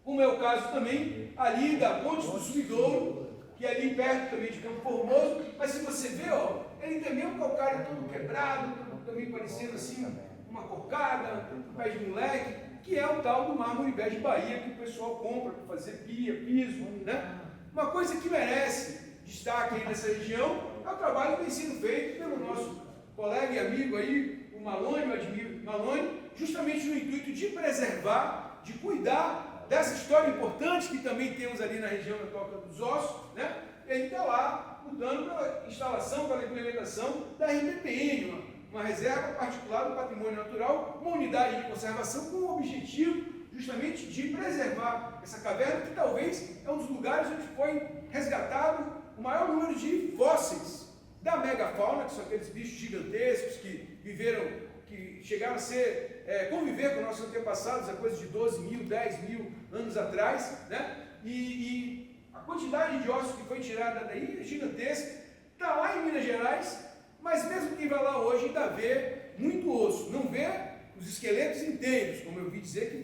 Como é o caso também ali da Ponte do Sumidouro, que é ali perto também de Campo Formoso, mas se você vê, ó, ele também é um calcário todo quebrado, também parecendo assim uma cocada, um pé de moleque, que é o tal do mármore bege Bahia que o pessoal compra para fazer pia, piso, né? Uma coisa que merece destaque aí nessa região é o trabalho que tem sido feito pelo nosso colega e amigo aí, o Malone, o Admir Malone, justamente no intuito de preservar, de cuidar dessa história importante que também temos ali na região da Toca dos Ossos, né? Ele está lá lutando pela instalação, pela implementação da RPPN, uma reserva particular do patrimônio natural, uma unidade de conservação com o objetivo justamente de preservar essa caverna, que talvez é um dos lugares onde foi resgatado o maior número de fósseis da megafauna, que são aqueles bichos gigantescos que viveram, que chegaram a conviver com nossos antepassados há coisa de 12 mil, 10 mil anos atrás, né? E a quantidade de ossos que foi tirada daí é gigantesca, está lá em Minas Gerais, mas mesmo quem vai lá hoje ainda vê muito osso, não vê os esqueletos inteiros, como eu vi dizer que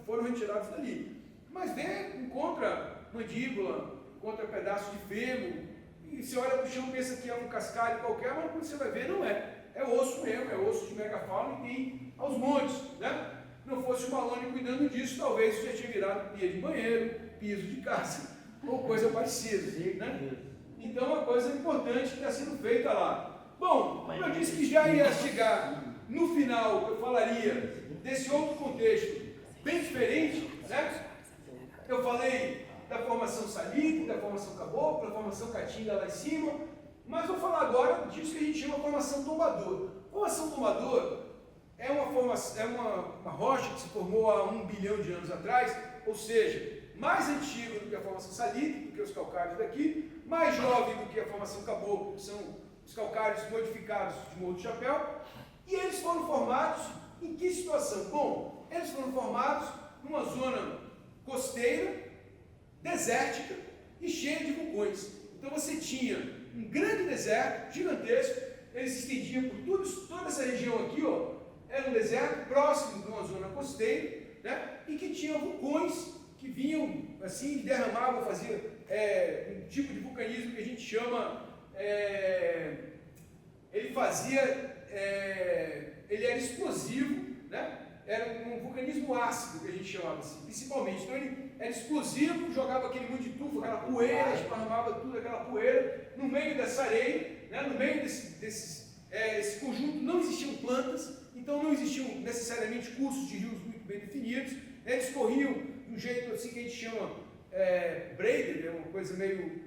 foram retirados dali, mas encontra mandíbula, encontra pedaço de fêmur, e você olha para o chão e pensa que é um cascalho qualquer, mas quando você vai ver não é, é osso mesmo, é osso de megafauna e tem aos montes, né? Não fosse o Malone cuidando disso, talvez isso já tinha virado pia de banheiro, piso de casa, ou coisa parecida, né? Então é uma coisa importante que está sendo feita lá. Bom, como eu disse que já ia chegar no final, eu falaria desse outro contexto bem diferente, né? Eu falei da formação salitre, da formação caboclo, da formação caatinga lá em cima, mas vou falar agora disso que a gente chama de formação tombador. Formação tombador é uma rocha que se formou há 1 bilhão de anos atrás, ou seja, mais antiga do que a formação salitre, do que os calcários daqui, mais jovem do que a formação caboclo, que são os calcários modificados de Morro do Chapéu. E eles foram formados em que situação? Bom, eles foram formados numa zona costeira, desértica e cheia de vulcões. Então você tinha um grande deserto, gigantesco, ele se estendia por toda essa região aqui, ó, era um deserto próximo de uma zona costeira, né, e que tinha vulcões que vinham assim, derramavam, faziam um tipo de vulcanismo que a gente chama, ele era explosivo, né? Era um vulcanismo ácido que a gente chamava assim, principalmente. Então ele era explosivo, jogava aquele monte de tufo, aquela poeira, esparramava tudo aquela poeira no meio dessa areia, né? No meio esse conjunto não existiam plantas, então não existiam necessariamente cursos de rios muito bem definidos, né? Eles corriam de um jeito assim que a gente chama braided, é uma coisa meio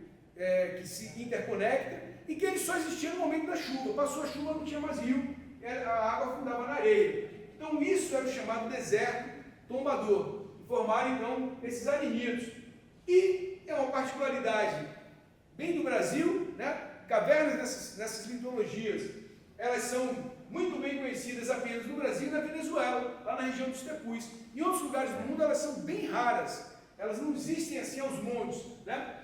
que se interconecta, e que ele só existia no momento da chuva. Passou a chuva, não tinha mais rio, a água afundava na areia. Então isso era o chamado deserto tombador, e formaram então esses arenito. E é uma particularidade bem do Brasil, né? Cavernas nessas litologias, elas são muito bem conhecidas apenas no Brasil e na Venezuela, lá na região dos Tepus. Em outros lugares do mundo elas são bem raras, elas não existem assim aos montes, né?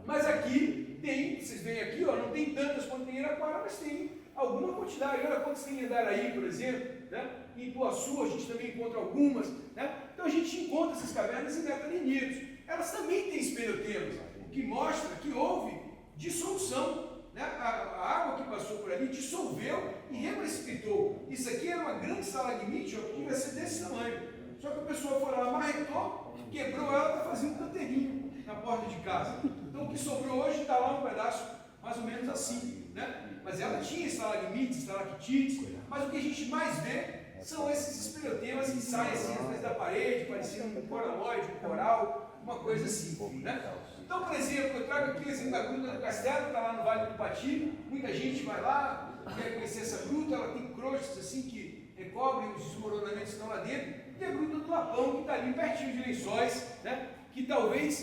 Mas aqui tem, vocês veem aqui, ó, não tem tantas quanto tem em Iraquara, mas tem alguma quantidade. Olha quantas tem em Andaraí, por exemplo, né? Em Ituaçu a gente também encontra algumas, né? Então a gente encontra essas cavernas em metaninitos. Elas também têm espeleotemas, o que mostra que houve dissolução, né? A água que passou por ali dissolveu e reprecipitou. Isso aqui era uma grande estalagmite, ó, que ia ser desse tamanho. Só que a pessoa foi lá, marretou, quebrou ela para fazer um canteirinho na porta de casa. Então o que sobrou hoje está lá um pedaço mais ou menos assim, né? Mas ela tinha estalagmites, estalactites, mas o que a gente mais vê são esses espeleotemas que saem assim às vezes da parede, parecendo um coraloide, um coral, uma coisa assim, né? Então, por exemplo, eu trago aqui o exemplo da Gruta do Castelo, está lá no Vale do Pati, muita gente vai lá, quer conhecer essa gruta, ela tem crostas assim que recobrem os desmoronamentos que estão lá dentro, e a Gruta do Lapão, que está ali pertinho de Lençóis, né? Que talvez,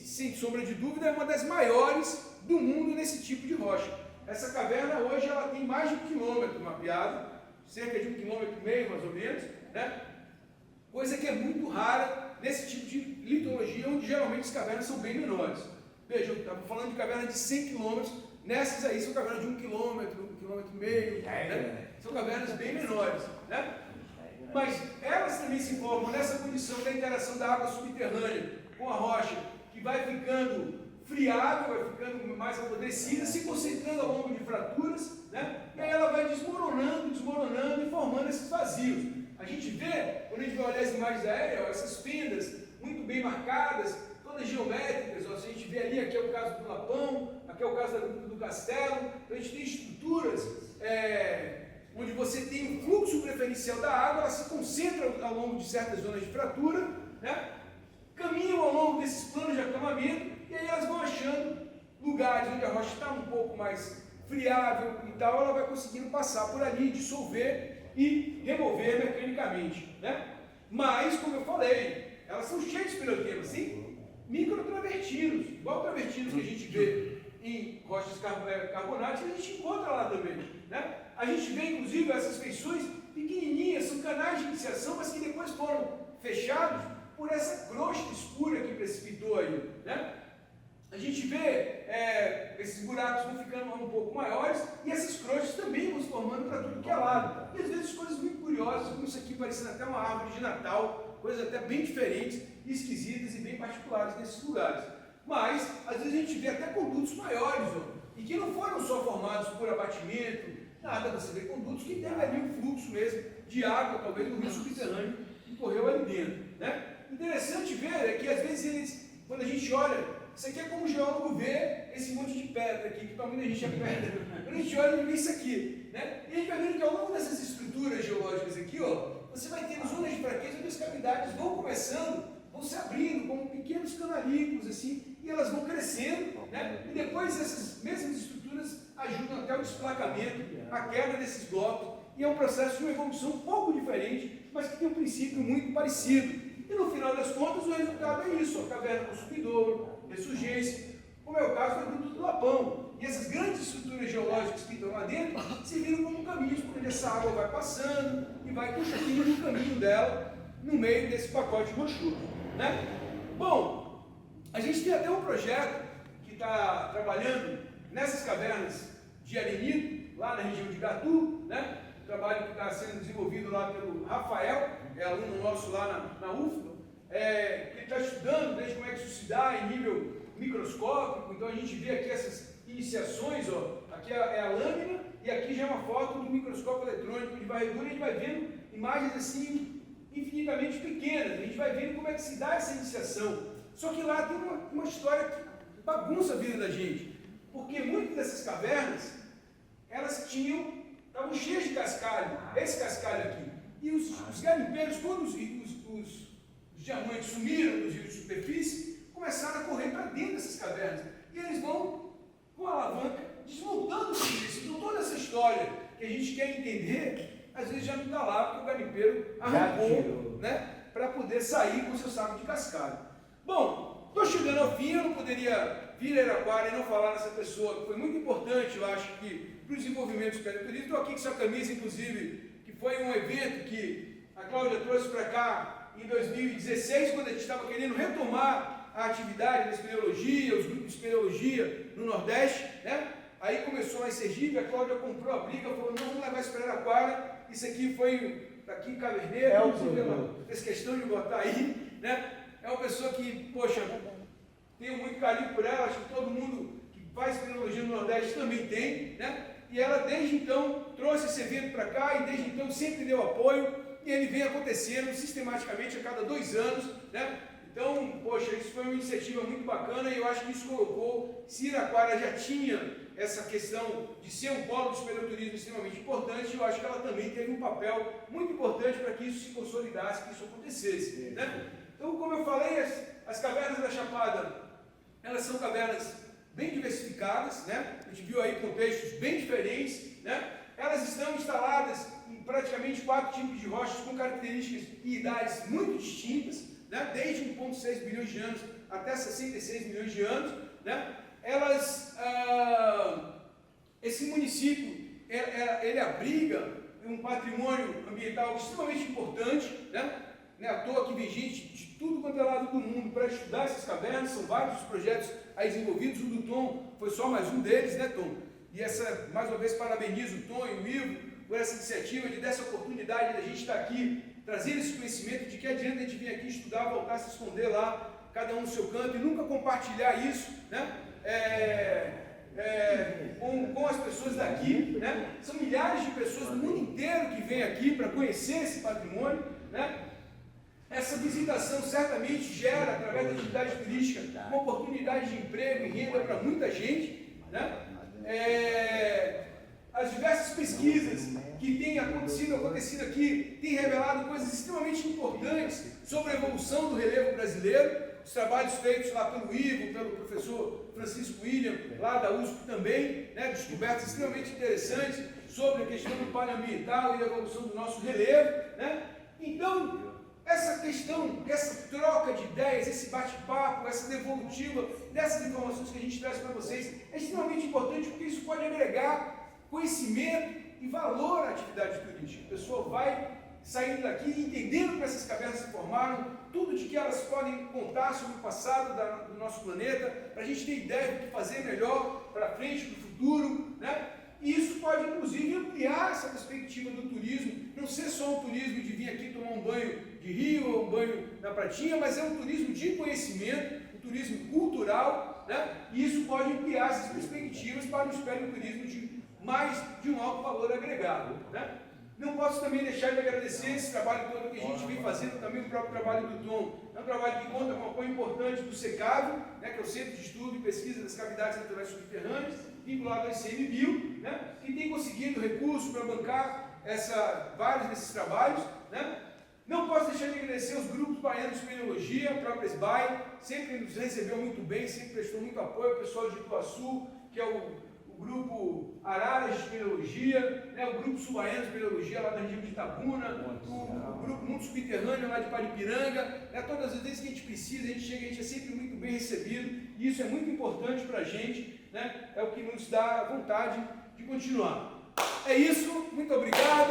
sem sombra de dúvida, é uma das maiores do mundo nesse tipo de rocha. Essa caverna hoje ela tem mais de 1 quilômetro mapeado, cerca de 1,5 quilômetros mais ou menos, né? Coisa que é muito rara nesse tipo de litologia, onde geralmente as cavernas são bem menores. Veja, eu estava falando de caverna de 100 quilômetros, nessas aí são cavernas de 1 quilômetro, 1,5 quilômetros, né? São cavernas bem menores, né? Mas elas também se formam nessa condição da interação da água subterrânea com a rocha, que vai ficando friável, vai ficando mais apodrecida, se concentrando ao longo de fraturas, né? E aí ela vai desmoronando e formando esses vazios. A gente vê, quando a gente vai olhar as imagens aéreas, essas fendas muito bem marcadas, todas geométricas, ó, se a gente vê ali, aqui é o caso do Lapão, aqui é o caso da Gruta do Castelo, então a gente tem estruturas onde você tem um fluxo preferencial da água, ela se concentra ao longo de certas zonas de fratura, né? Caminham ao longo desses planos de acamamento, e aí elas vão achando lugares onde a rocha está um pouco mais friável e tal, ela vai conseguindo passar por ali, dissolver e remover mecanicamente, né? Mas, como eu falei, elas são cheias de espeleotemas, sim? Microtravertinos, igual travertinos que a gente vê em rochas carbonáticas, a gente encontra lá também, né? A gente vê, inclusive, essas feições pequenininhas, são canais de iniciação, mas que depois foram fechados por essa crosta escura que precipitou aí, né? A gente vê esses buracos vão ficando um pouco maiores e essas crostas também vão se formando para tudo que é lado. E às vezes coisas muito curiosas, como isso aqui parecendo até uma árvore de Natal, coisas até bem diferentes, esquisitas e bem particulares nesses lugares. Mas, às vezes a gente vê até condutos maiores, ó, e que não foram só formados por abatimento, nada, você vê condutos que tem ali um fluxo mesmo de água, talvez do rio subterrâneo, que correu ali dentro, né? Interessante ver é que às vezes eles, quando a gente olha, isso aqui é como o geólogo vê esse monte de pedra aqui, que para muita gente é pedra. Quando a gente olha, ele vê isso aqui, né? E a gente vai vendo que ao longo dessas estruturas geológicas aqui, ó, você vai tendo zonas de fraqueza onde as cavidades vão começando, vão se abrindo como pequenos canalículos, assim, e elas vão crescendo, né? E depois essas mesmas estruturas ajudam até o desplacamento, a quebra desses blocos, e é um processo de uma evolução um pouco diferente, mas que tem um princípio muito parecido. E no final das contas, o resultado é isso, a caverna consumidora, ressurgência, como é o caso da Gruta do Lapão. E essas grandes estruturas geológicas que estão lá dentro serviram como caminhos por onde essa água vai passando e vai construindo o caminho dela no meio desse pacote rochoso. né? Bom, a gente tem até um projeto que está trabalhando nessas cavernas de arenito, lá na região de Gatu, né? Um trabalho que está sendo desenvolvido lá pelo Rafael, é aluno nosso lá na UFBA, que ele está estudando desde como é que isso se dá em nível microscópico. Então a gente vê aqui essas iniciações, ó, aqui é a lâmina e aqui já é uma foto do microscópio eletrônico de varredura, e a gente vai vendo imagens assim infinitamente pequenas, a gente vai vendo como é que se dá essa iniciação. Só que lá tem uma história que bagunça a vida da gente, porque muitas dessas cavernas, elas estavam cheias de cascalho, esse cascalho aqui, e os garimpeiros, quando os diamantes sumiram dos rios de superfície, começaram a correr para dentro dessas cavernas, e eles vão com a alavanca desmontando tudo isso. Então toda essa história que a gente quer entender, às vezes já não está lá, porque o garimpeiro arrancou, né, para poder sair com o seu saco de cascalho. Bom, estou chegando ao fim, eu não poderia vir a Araraquara e não falar nessa pessoa, que foi muito importante, eu acho, que para o desenvolvimento do superturismo. Estou aqui com essa camisa, inclusive, que foi um evento que a Cláudia trouxe para cá em 2016, quando a gente estava querendo retomar a atividade da espeleologia, os grupos de espeleologia no Nordeste, né? Aí começou lá em Sergipe, a Cláudia comprou a briga, falou, não, vamos levar isso para Araraquara. Isso aqui foi aqui em Caverneiro, ela fez questão de botar aí, né? É uma pessoa que, poxa, tenho muito carinho por ela, acho que todo mundo que faz espeleologia no Nordeste também tem, né? E ela desde então trouxe esse evento para cá e desde então sempre deu apoio, e ele vem acontecendo sistematicamente a cada 2 anos, né? Então, poxa, isso foi uma iniciativa muito bacana, e eu acho que isso colocou, se Araraquara já tinha essa questão de ser um polo de espeleoturismo extremamente importante, eu acho que ela também teve um papel muito importante para que isso se consolidasse, que isso acontecesse, né? Então, como eu falei, as cavernas da Chapada, elas são cavernas bem diversificadas, né? A gente viu aí contextos bem diferentes, né? Elas estão instaladas em praticamente 4 tipos de rochas com características e idades muito distintas, né? Desde 1,6 bilhões de anos até 66 milhões de anos, né? Esse município, ele abriga um patrimônio ambiental extremamente importante, né? Não é à toa que vem gente de tudo quanto é lado do mundo para estudar essas cavernas, são vários os projetos aí desenvolvidos, o do Tom foi só mais um deles, né, Tom? E mais uma vez, parabenizo o Tom e o Ivo por essa iniciativa, dessa oportunidade de a gente estar aqui, trazendo esse conhecimento, de que adianta a gente vir aqui estudar, voltar a se esconder lá, cada um no seu canto, e nunca compartilhar isso, né? Com as pessoas daqui, né? São milhares de pessoas do mundo inteiro que vêm aqui para conhecer esse patrimônio, né? Essa visitação certamente gera, através da atividade turística, uma oportunidade de emprego e renda para muita gente, né? As diversas pesquisas que têm acontecido aqui têm revelado coisas extremamente importantes sobre a evolução do relevo brasileiro. Os trabalhos feitos lá pelo Ivo, pelo professor Francisco William, lá da USP também, né? Descobertas extremamente interessantes sobre a questão do paleoambiental e a evolução do nosso relevo, né? Então, essa questão, essa troca de ideias, esse bate-papo, essa devolutiva dessas informações que a gente traz para vocês é extremamente importante, porque isso pode agregar conhecimento e valor à atividade turística. A pessoa vai saindo daqui entendendo como essas cavernas se formaram, tudo de que elas podem contar sobre o passado do nosso planeta, para a gente ter ideia do que fazer melhor para frente, para o futuro, né? E isso pode, inclusive, ampliar essa perspectiva do turismo, não ser só um turismo de vir aqui tomar um banho de rio ou um banho na pratinha, mas é um turismo de conhecimento, um turismo cultural, né? E isso pode ampliar essas perspectivas para o espeleoturismo de um alto valor agregado, né? Não posso também deixar de agradecer esse trabalho todo que a gente vem fazendo, também o próprio trabalho do Tom. É um trabalho que conta com o apoio importante do CECAV, né, que é o Centro de Estudo e Pesquisa das Cavidades Naturais Subterrâneas, vinculado ao ICMBio, né, que tem conseguido recursos para bancar vários desses trabalhos, né. Não posso deixar de agradecer os grupos baianos de espeleologia, a própria SBAI, sempre nos recebeu muito bem, sempre prestou muito apoio, o pessoal de Ituaçu, que é o grupo Araras de Espeleologia, né, o grupo Sul-Baiano de Espeleologia lá da região de Itabuna, o grupo Mundo Subterrâneo lá de Paripiranga, né, todas as vezes que a gente precisa, a gente é sempre muito bem recebido, e isso é muito importante para a gente, né, é o que nos dá vontade de continuar. É isso, muito obrigado.